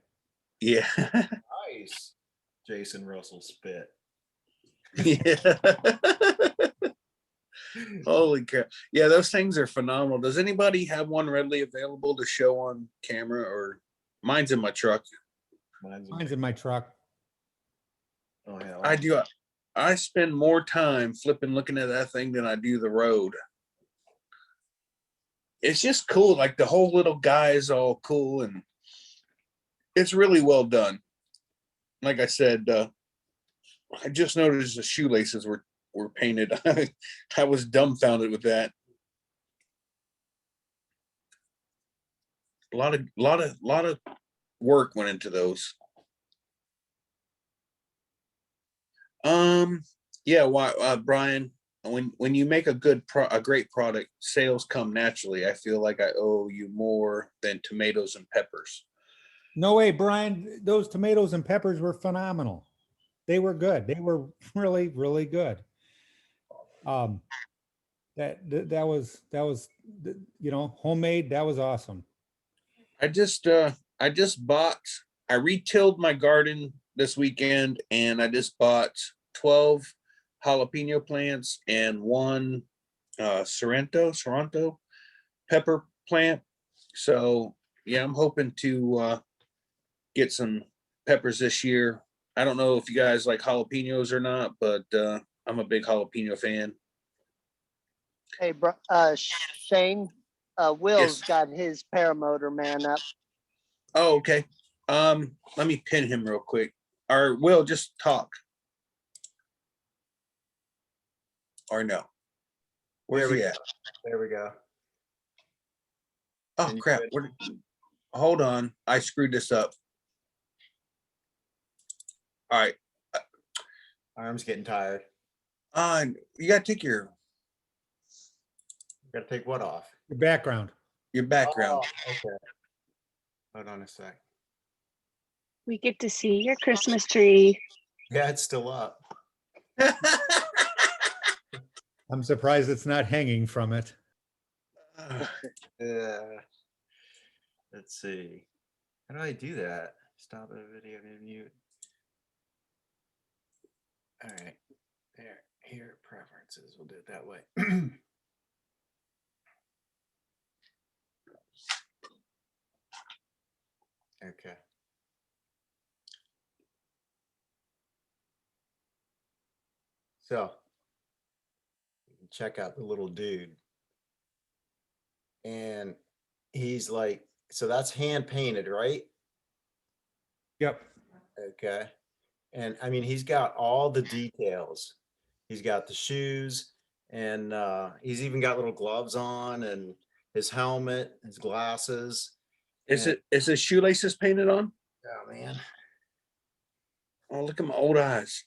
Yeah. nice, Jason Russell Spit. Yeah. Holy crap. Yeah, those things are phenomenal. Does anybody have one readily available to show on camera? Or mine's in my truck. Mine's in my truck. Oh yeah. I do. I spend more time looking at that thing than I do the road. It's just cool. Like the whole little guy is all cool, and it's really well done. Like I said, I just noticed the shoelaces were painted. I was dumbfounded with that. A lot of work went into those. Yeah, Brian, when you make a great product, sales come naturally. I feel like I owe you more than tomatoes and peppers. No way, Brian. Those tomatoes and peppers were phenomenal. They were good. They were really, really good. That was homemade. That was awesome. I just bought. I retilled my garden this weekend, and I just bought 12 jalapeno plants and one Sorrento pepper plant, So yeah, I'm hoping to get some peppers this year. I don't know if you guys like jalapenos or not, but I'm a big jalapeno fan. Hey, Shane, Will's Yes. got his paramotor man up. Oh, okay. Let me pin him real quick. Or Will, just talk. Or no. Where's There we he go. at? There we go. Oh Can you crap. do it? Hold on. I screwed this up. All right. Arm's getting tired. You gotta take your Gotta take what off? Your background. background. Oh, okay. Hold on a sec. We get to see your Christmas tree. Yeah, it's still up. I'm surprised it's not hanging from it. Yeah. Let's see. How do I do that? Stop the video and mute. All right. There. Here, preferences. We'll do it that way. Okay. So you can check out the little dude. And he's like, so that's hand painted, right? Yep. Okay. And I mean, he's got all the details. He's got the shoes, and he's even got little gloves on, and his helmet, his glasses. Is his shoelaces painted on? Oh man. Oh, look at my old eyes.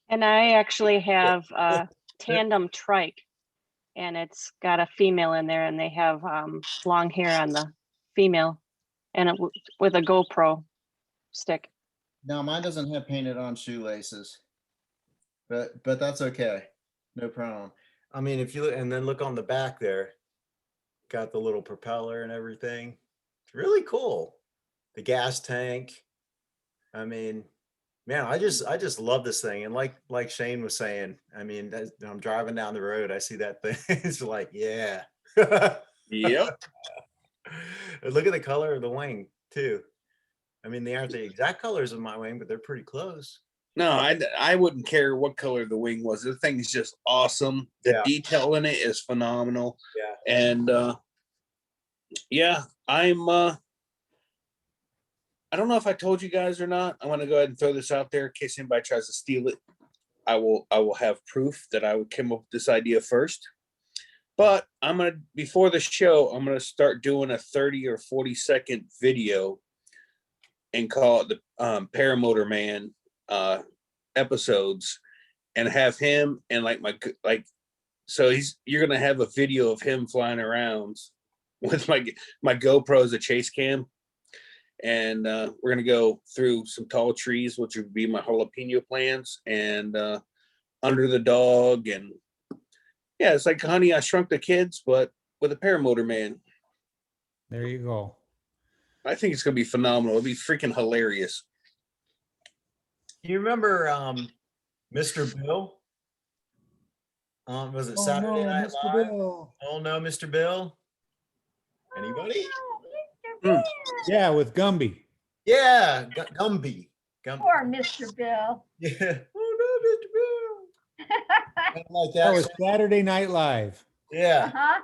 And I actually have a tandem trike, and it's got a female in there, and they have long hair on the female, and with a GoPro stick. No, mine doesn't have painted on shoelaces, but that's okay. No problem. I mean, if you look and then look on the back there, got the little propeller and everything. It's really cool. The gas tank. I mean, man, I just love this thing. And like Shane was saying, I mean, I'm driving down the road, I see that thing. It's like, yeah. Yep. Look at the color of the wing too. I mean, they aren't the exact colors of my wing, but they're pretty close. No, I wouldn't care what color the wing was. The thing is just awesome. The detail in it is phenomenal. Yeah. And yeah, I don't know if I told you guys or not. I'm gonna go ahead and throw this out there in case anybody tries to steal it. I will have proof that I would come up with this idea first. But before the show, I'm gonna start doing a 30 or 40-second video and call it the Paramotor Man episodes, and have him and so you're gonna have a video of him flying around with my GoPro as a chase cam, and we're gonna go through some tall trees, which would be my jalapeno plants, and under the dog, and yeah, it's like Honey, I Shrunk the Kids, but with a Paramotor Man. There you go. I think it's gonna be phenomenal. It'll be freaking hilarious. You remember Mr. Bill? Was it Saturday Night Mr. Live? Bill. Oh no, Mr. Bill. Anybody? Yeah, with Gumby. Yeah, Gumby. Poor Mr. Bill. Yeah. Oh no, Mr. Bill. Kind of like That that. was Saturday Night Live. Yeah. Uh-huh.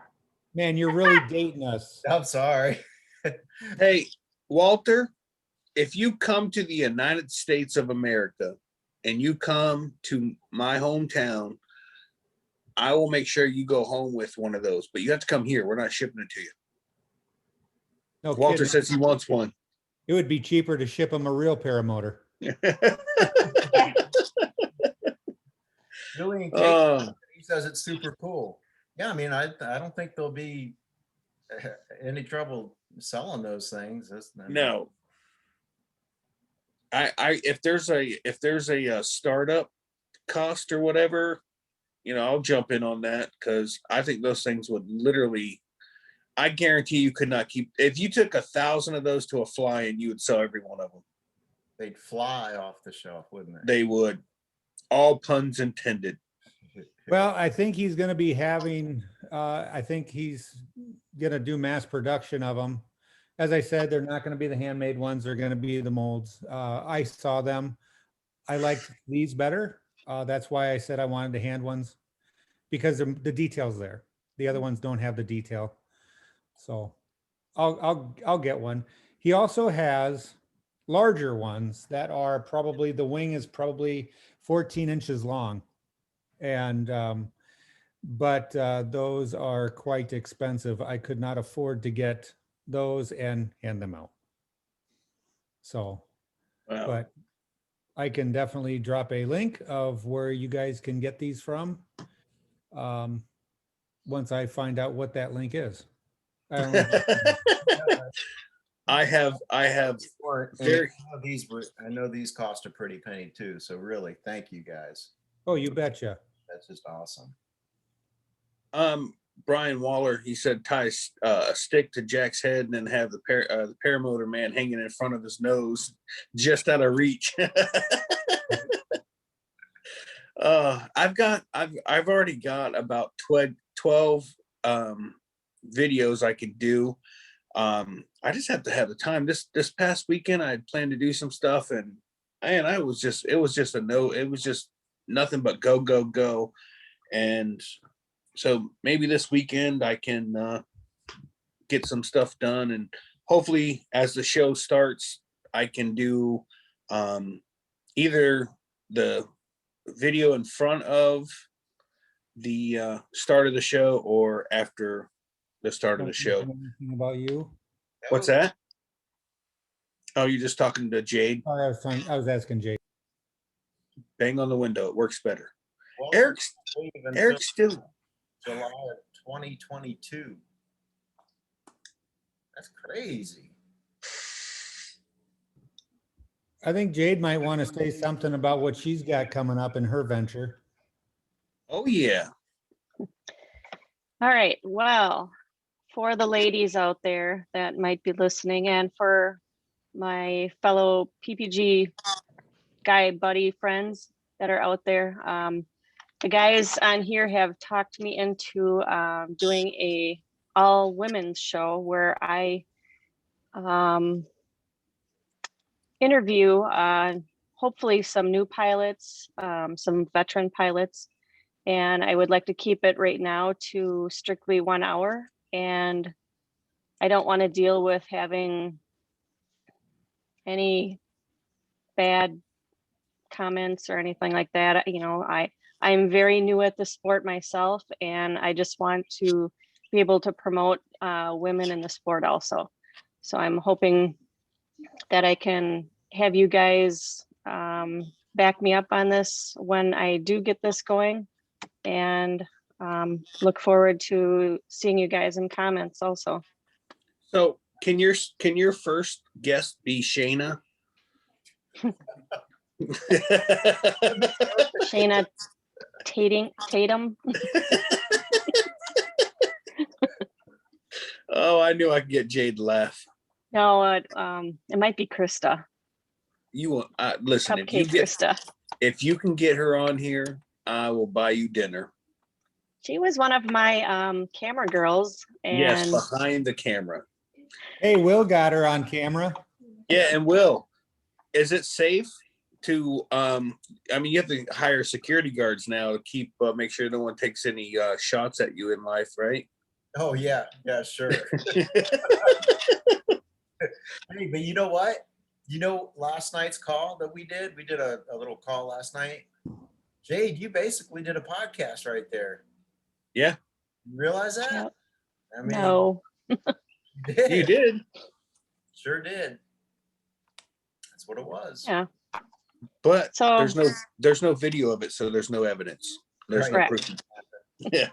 Man, you're really dating us. I'm sorry. Hey, Walter, if you come to the United States of America and you come to my hometown, I will make sure you go home with one of those, but you have to come here. We're not shipping it to you. No Walter kidding. says he wants one. It would be cheaper to ship him a real paramotor. Julian Cake, he says it's super cool. Yeah, I mean, I don't think there'll be any trouble selling those things. No. If there's a startup cost or whatever, I'll jump in on that, because I think those things would literally, I guarantee you could not keep, if you took 1,000 of those to a fly-in, you would sell every one of them. They'd fly off the shelf, wouldn't they? They would. All puns intended. Well, I think he's going to be having, I think he's going to do mass production of them. as I said, they're not going to be the handmade ones. They're going to be the molds. I saw them. I liked these better. That's why I said I wanted the hand ones, because the detail's there. The other ones don't have the detail. So I'll get one. He also has larger ones that are probably, the wing is probably 14 inches long. And but those are quite expensive. I could not afford to get those and hand them out. So, Wow. but I can definitely drop a link of where you guys can get these from. Once I find out what that link is. I don't know. I have Or- and very, I know these cost a pretty penny too. So really, thank you guys. Oh, you betcha. That's just awesome. Brian Waller, he said tie a stick to Jack's head and then have the paramotor man hanging in front of his nose, just out of reach. I've already got about 12 videos I could do. I just have to have the time. This past weekend I had planned to do some stuff, and it was just nothing but go. And so maybe this weekend I can get some stuff done, and hopefully as the show starts, I can do either the video in front of the start of the show or after the start of the show. Anything about you? What's that? Oh, you're just talking to Jade? Oh, I was asking Jade. Bang on the window. It works better. Well, Eric's still. July of 2022. That's crazy. I think Jade might want to say something about what she's got coming up in her venture. Oh, yeah. All right, well, for the ladies out there that might be listening, and for my fellow PPG guy buddy friends that are out there, the guys on here have talked me into doing a all women's show where I interview hopefully some new pilots, some veteran pilots, and I would like to keep it right now to strictly 1 hour. And I don't want to deal with having any bad comments or anything like that. You know, I'm very new at the sport myself, and I just want to be able to promote women in the sport also. So I'm hoping that I can have you guys back me up on this when I do get this going, and look forward to seeing you guys in comments also. So can your first guest be Shayna? Shayna Tatum. Oh, I knew I could get Jade to laugh. No, it might be Krista. You listen. Krista. If you can get her on here, I will buy you dinner. She was one of my camera girls. And yes, behind the camera. Hey, Will got her on camera. Yeah, and Will, is it safe to I mean, you have to hire security guards now to keep make sure no one takes any shots at you in life, right? Oh yeah, sure. Hey, but you know what? You know, last night's call that we did a little call last night. Jade, you basically did a podcast right there. Yeah. You realize that? Yep. I mean, no. You did. Sure did. That's what it was. Yeah. But So there's no video of it, so there's no evidence. There's no Correct. proof.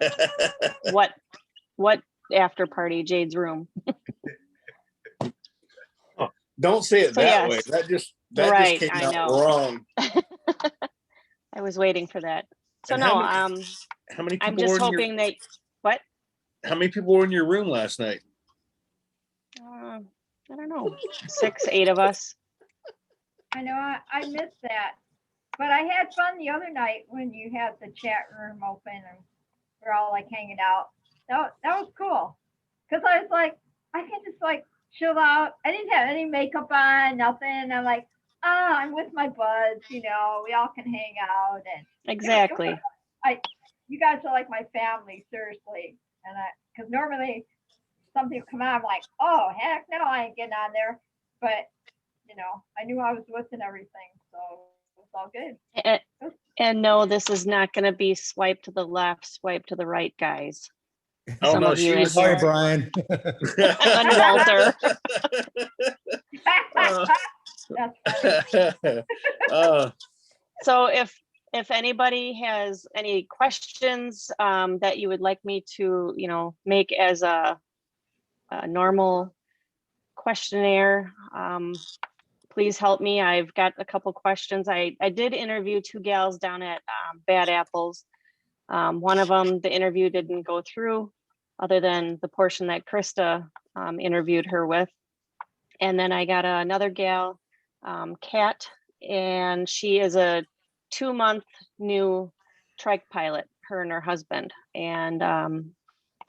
What after party? Jade's room. Don't say it So, that yes. way. That just Right, came I out know. wrong. I was waiting for that. So And no, how many people I'm were just in hoping that what? How many people were in your room last night? I don't know, 6, 8 of us. I know I missed that, but I had fun the other night when you had the chat room open and we're all like hanging out. That was cool, because I was like, I can just like chill out. I didn't have any makeup on, nothing. I'm like, I'm with my buds, you know, we all can hang out. And Exactly. you guys are like my family, seriously. And because normally something will come out, I'm like, oh, heck no, I ain't getting on there. But, you know, I knew I was with and everything. So it's all good. And no, this is not going to be swipe to the left, swipe to the right, guys. Oh Some no, of you she in was Sorry, here. Brian. And Walter. That's funny. So if anybody has any questions that you would like me to, you know, make as a normal questionnaire, please help me. I've got a couple questions. I did interview 2 gals down at Bad Apples. One of them, the interview didn't go through, other than the portion that Krista interviewed her with. And then I got another gal, Kat, and she is a 2-month new trike pilot, her and her husband. And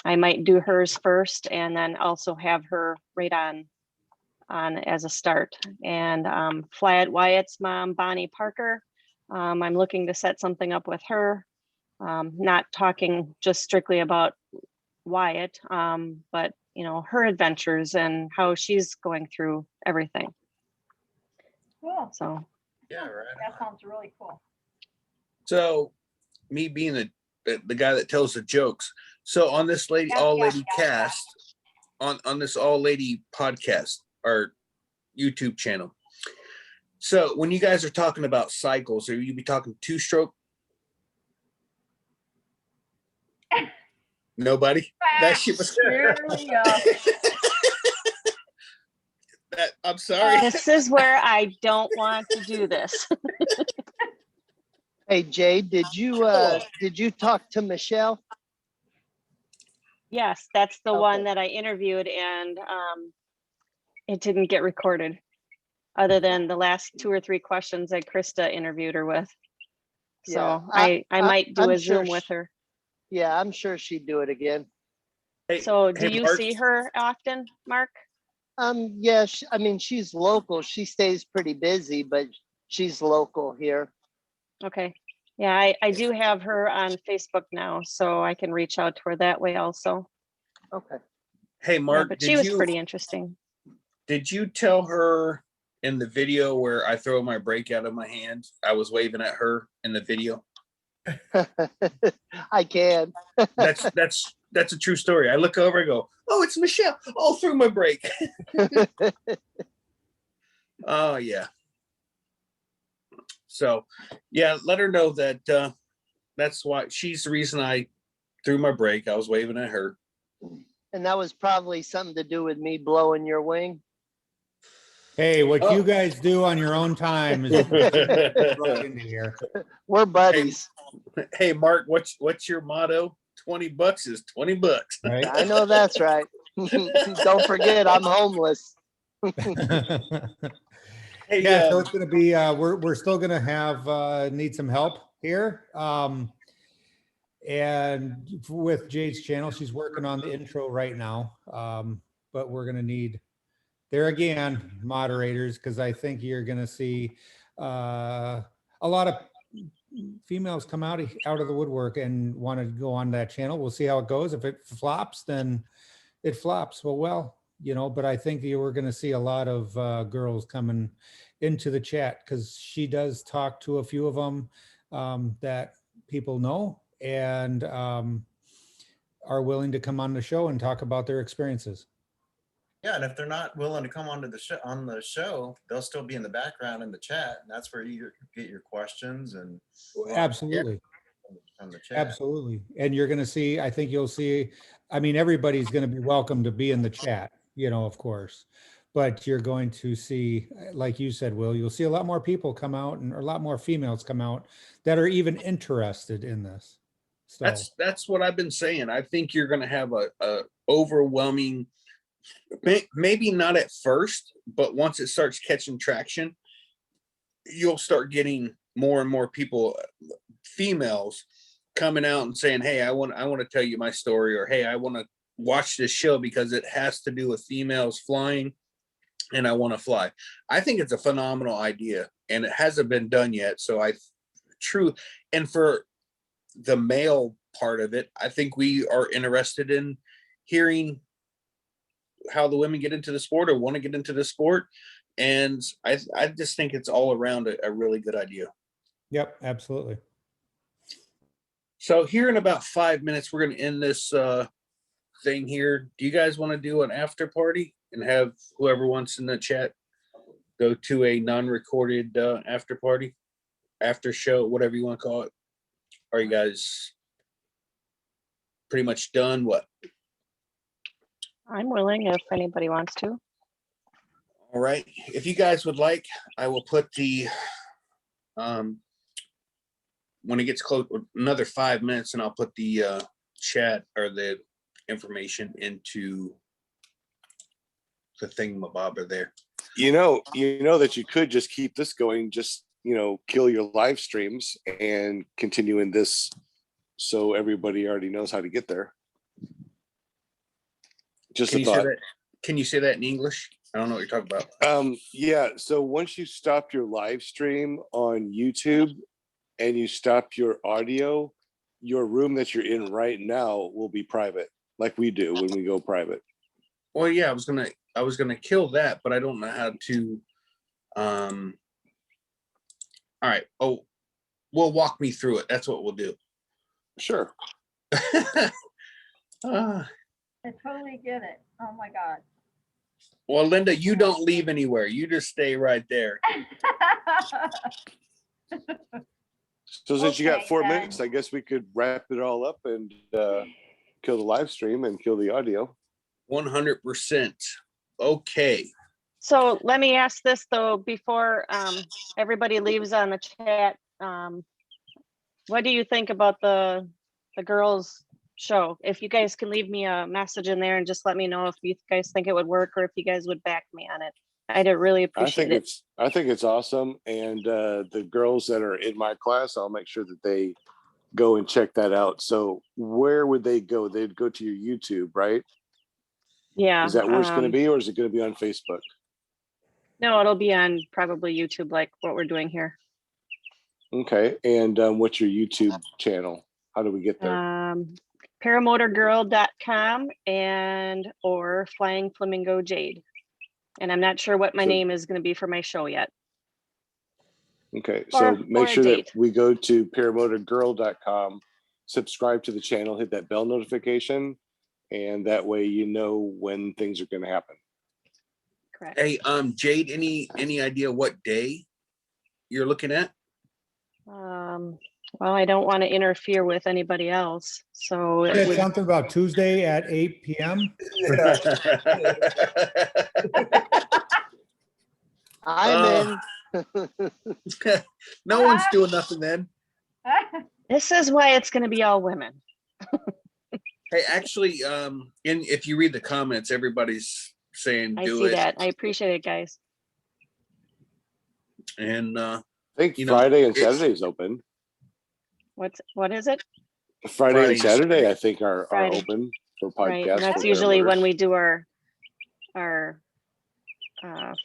I might do hers first and then also have her right on as a start. And Flat Wyatt's mom, Bonnie Parker, I'm looking to set something up with her. Not talking just strictly about Wyatt, but you know, her adventures and how she's going through everything. Cool. So Yeah, right. That sounds really cool. So me being the guy that tells the jokes. So on this all lady cast, on this all lady podcast or YouTube channel. So when you guys are talking about cycles, are you be talking 2-stroke? Nobody? That shit was I'm sorry. this is where I don't want to do this. Hey, Jay, did you talk to Michelle? Yes, that's the Okay. one that I interviewed, and it didn't get recorded, other than the last 2 or 3 questions that Krista interviewed her with. So Yeah, I might do I'm a sure Zoom with her. Yeah, I'm sure she'd do it again. So do you Mark, see her often, Mark? Yeah, I mean, she's local. She stays pretty busy, but she's local here. Okay. Yeah, I do have her on Facebook now, so I can reach out to her that way also. Okay. Hey, Yeah, Mark, but she was pretty interesting. Did you tell her in the video where I throw my brake out of my hand, I was waving at her in the video? I can. That's a true story. I look over and go, oh, it's Michelle. Oh, through my brake. Oh, yeah. So, yeah, let her know that that's why she's the reason I threw my brake. I was waving at her. And that was probably something to do with me blowing your wing. Hey, what Oh. you guys do on your own time is brought into here. We're buddies. Hey, Mark, what's your motto? $20 is $20. Right? I know that's right. Don't forget, I'm homeless. Hey, Yeah, so it's going to be, we're still going to have, need some help here. And with Jade's channel, she's working on the intro right now. But we're going to need, there again, moderators, because I think you're going to see a lot of females come out of the woodwork and want to go on that channel. We'll see how it goes. If it flops, then it flops. Well, you know, but I think you were going to see a lot of girls coming into the chat, because she does talk to a few of them that people know and are willing to come on the show and talk about their experiences. Yeah, and if they're not willing to come onto the show, they'll still be in the background in the chat. And that's where you get your questions and Absolutely. from the chat. Absolutely. And you're going to see, I think you'll see, I mean, everybody's going to be welcome to be in the chat, you know, of course, but you're going to see, like you said, Will, you'll see a lot more people come out and a lot more females come out that are even interested in this. So That's what I've been saying. I think you're going to have a overwhelming, maybe not at first, but once it starts catching traction, you'll start getting more and more people, females, coming out and saying, hey, I want to tell you my story, or hey, I want to watch this show because it has to do with females flying, and I want to fly. I think it's a phenomenal idea, and it hasn't been done yet. So and for the male part of it, I think we are interested in hearing how the women get into the sport or want to get into the sport. And I just think it's all around a really good idea. Yep, absolutely. So here in about 5 minutes, we're going to end this thing here. Do you guys want to do an after party and have whoever wants in the chat go to a non-recorded after party, after show, whatever you want to call it? Are you guys pretty much done? What? I'm willing if anybody wants to. All right. If you guys would like, I will put the when it gets close, another 5 minutes, and I'll put the chat or the information into the thingamabobber there. You know that you could just keep this going, just, kill your live streams and continue in this so everybody already knows how to get there. Just a thought. Can you say that in English? I don't know what you're talking about. Yeah. So once you stop your live stream on YouTube and you stop your audio, your room that you're in right now will be private, like we do when we go private. Well, yeah, I was gonna kill that, but I don't know how to. All right. Oh, well, walk me through it. That's what we'll do. Sure. I totally get it. Oh my God. Well, Linda, you don't leave anywhere. You just stay right there. So since you got Okay, 4 then. minutes, I guess we could wrap it all up and kill the live stream and kill the audio. 100%. Okay. So let me ask this though, before everybody leaves on the chat. What do you think about the girls show? If you guys can leave me a message in there and just let me know if you guys think it would work or if you guys would back me on it. I'd really appreciate it. I think it's awesome. And the girls that are in my class, I'll make sure that they go and check that out. So where would they go? They'd go to your YouTube, right? Yeah. Is that where it's going to be, or is it going to be on Facebook? No, it'll be on probably YouTube, like what we're doing here. Okay. And what's your YouTube channel? How do we get there? Paramotorgirl.com and or Flying Flamingo Jade. And I'm not sure what my name is going to be for my show yet. Okay. So make sure that date. we go to paramotorgirl.com, subscribe to the channel, hit that bell notification, and that way you know when things are going to happen. Correct. Hey, Jade, any idea what day you're looking at? Well, I don't want to interfere with anybody else. So it Said would, something about Tuesday at 8 p.m. I'm in. No one's doing nothing then. this is why it's going to be all women. Hey, actually, if you read the comments, everybody's saying I do see it. that. I appreciate it, guys. And I think Friday and Saturday is open. What is it? Friday and Friday. Saturday, I think, are Friday. open for podcasts. Right. And that's for usually when paramotors. we do our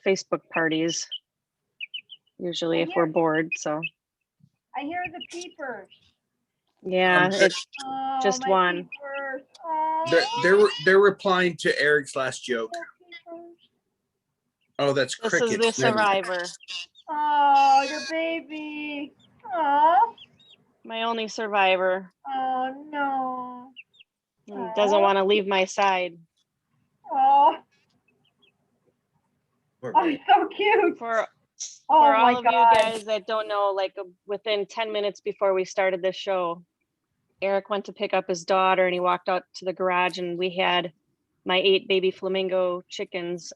Facebook parties. Usually if we're bored. So I hear the peepers. yeah, it's Oh, just my one. peepers. Oh, they're replying to Eric's last joke. peepers. Oh, that's This crickets. is the survivor. Oh, your baby. Oh, My only survivor. oh no. He doesn't want to leave my side. Oh, oh, he's so cute. For Oh for my all of God. you guys that don't know, like within 10 minutes before we started this show, Eric went to pick up his daughter and he walked out to the garage and we had my 8 baby flamingo chickens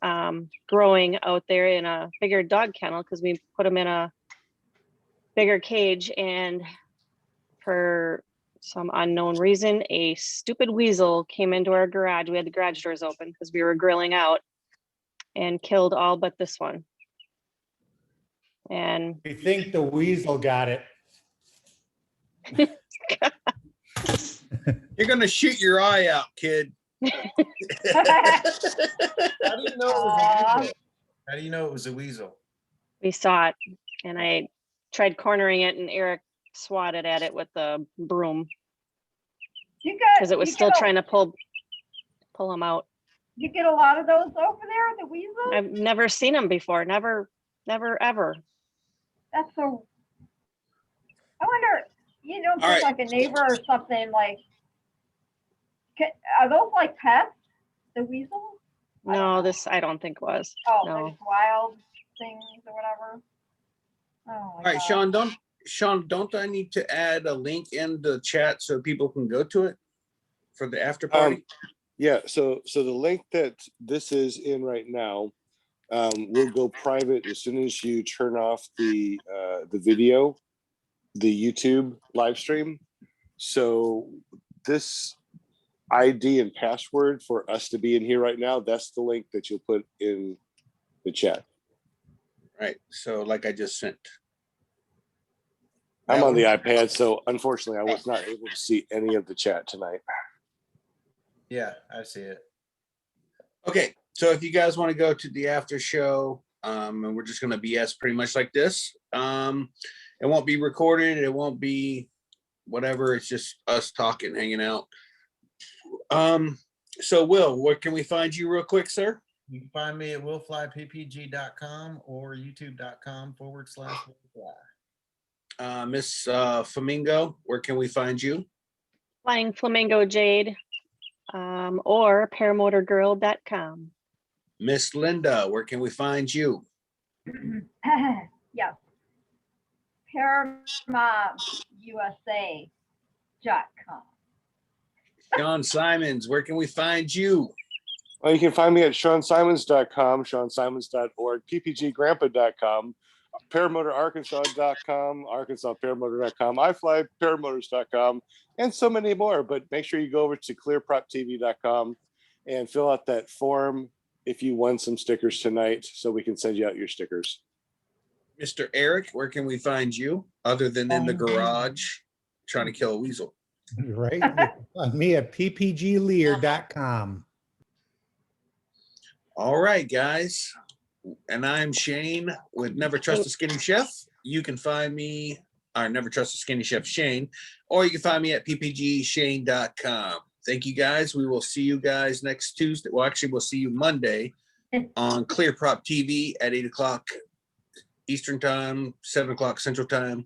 growing out there in a bigger dog kennel because we put them in a bigger cage, and for some unknown reason, a stupid weasel came into our garage. We had the garage doors open because we were grilling out and killed all but this one. And We think the weasel got it. You're gonna shoot your eye out, kid. How do you know it was a weasel? How do you know it was a weasel? We saw it and I tried cornering it and Eric swatted at it with the broom You got, because it was you still get a- trying to pull them out. You get a lot of those over there, the weasels? I've never seen them before. Never, ever. That's so. I wonder, you know, if All there's right. like a neighbor or something like. Are those like pets? The weasels? I don't No, know. this I don't think was. Oh, No. they're just wild things or whatever. Oh my All right, God. Sean, don't I need to add a link in the chat so people can go to it for the after party? Yeah, so the link that this is in right now will go private as soon as you turn off the video, the YouTube live stream. So this ID and password for us to be in here right now, that's the link that you'll put in the chat. Right. So like I just sent. I'm That on the one? iPad, so unfortunately I was not able to see any of the chat tonight. Yeah, I see it. Okay, so if you guys want to go to the after show, and we're just gonna BS pretty much like this. It won't be recorded, it won't be whatever, it's just us talking, hanging out. So Will, where can we find you real quick, sir? You can find me at willflyppg.com or youtube.com/willfly. Miss Flamingo, where can we find you? Flying Flamingo Jade, or paramotorgirl.com. Miss Linda, where can we find you? Yes. ParamountUSA.com. Sean Symons, where can we find you? Well, you can find me at SeanSimons.com, SeanSimons.org, PPGGrandpa.com, ParamotorArkansas.com, ArkansasParamotor.com, iFlyParamotors.com, and so many more. But make sure you go over to ClearPropTV.com and fill out that form if you won some stickers tonight, so we can send you out your stickers. Mr. Eric, where can we find you other than in the garage trying to kill a weasel? Right? You can find me at ppglear.com. All right, guys. And I'm Shane with Never Trust a Skinny Chef. You can find me, or Never Trust a Skinny Chef Shane, or you can find me at ppgshane.com. Thank you, guys. We will see you guys next Tuesday. Well, actually, we'll see you Monday on Clear Prop TV at 8 o'clock Eastern Time, 7 o'clock Central Time.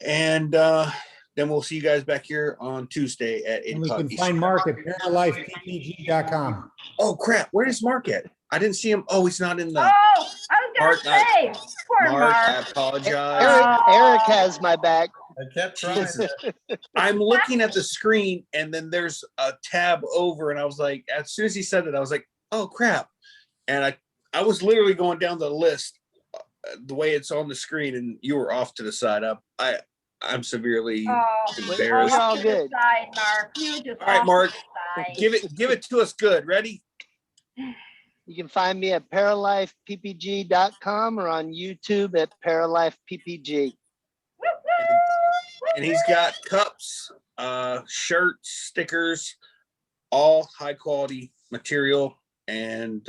And then we'll see you guys back here on Tuesday at 8 And we o'clock can Eastern find Time. Mark at paralifeppg.com. Oh, crap. Where is Mark at? I didn't see him. Oh, he's not in the. Oh, I was Mark, gonna say, poor Mark, I Mark. apologize. Eric has my back. I kept trying. I'm looking at the screen and then there's a tab over and I was like, as soon as he said it, I was like, oh crap. And I was literally going down the list the way it's on the screen and you were off to the side. I'm severely embarrassed. We're all Off to the good. side, Mark. You just All right, off Mark, to the side. give it to us good. Ready? You can find me at paralifeppg.com or on YouTube at paralifeppg. And he's got cups, shirts, stickers, all high quality material. And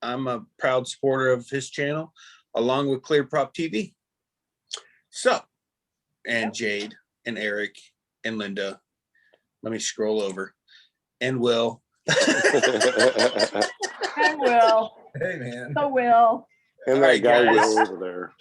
I'm a proud supporter of his channel, along with Clear Prop TV. So, and Jade and Eric and Linda. Let me scroll over. And Will. And Will. Hey, man. So Will. And All that right, guy guys. Will over there.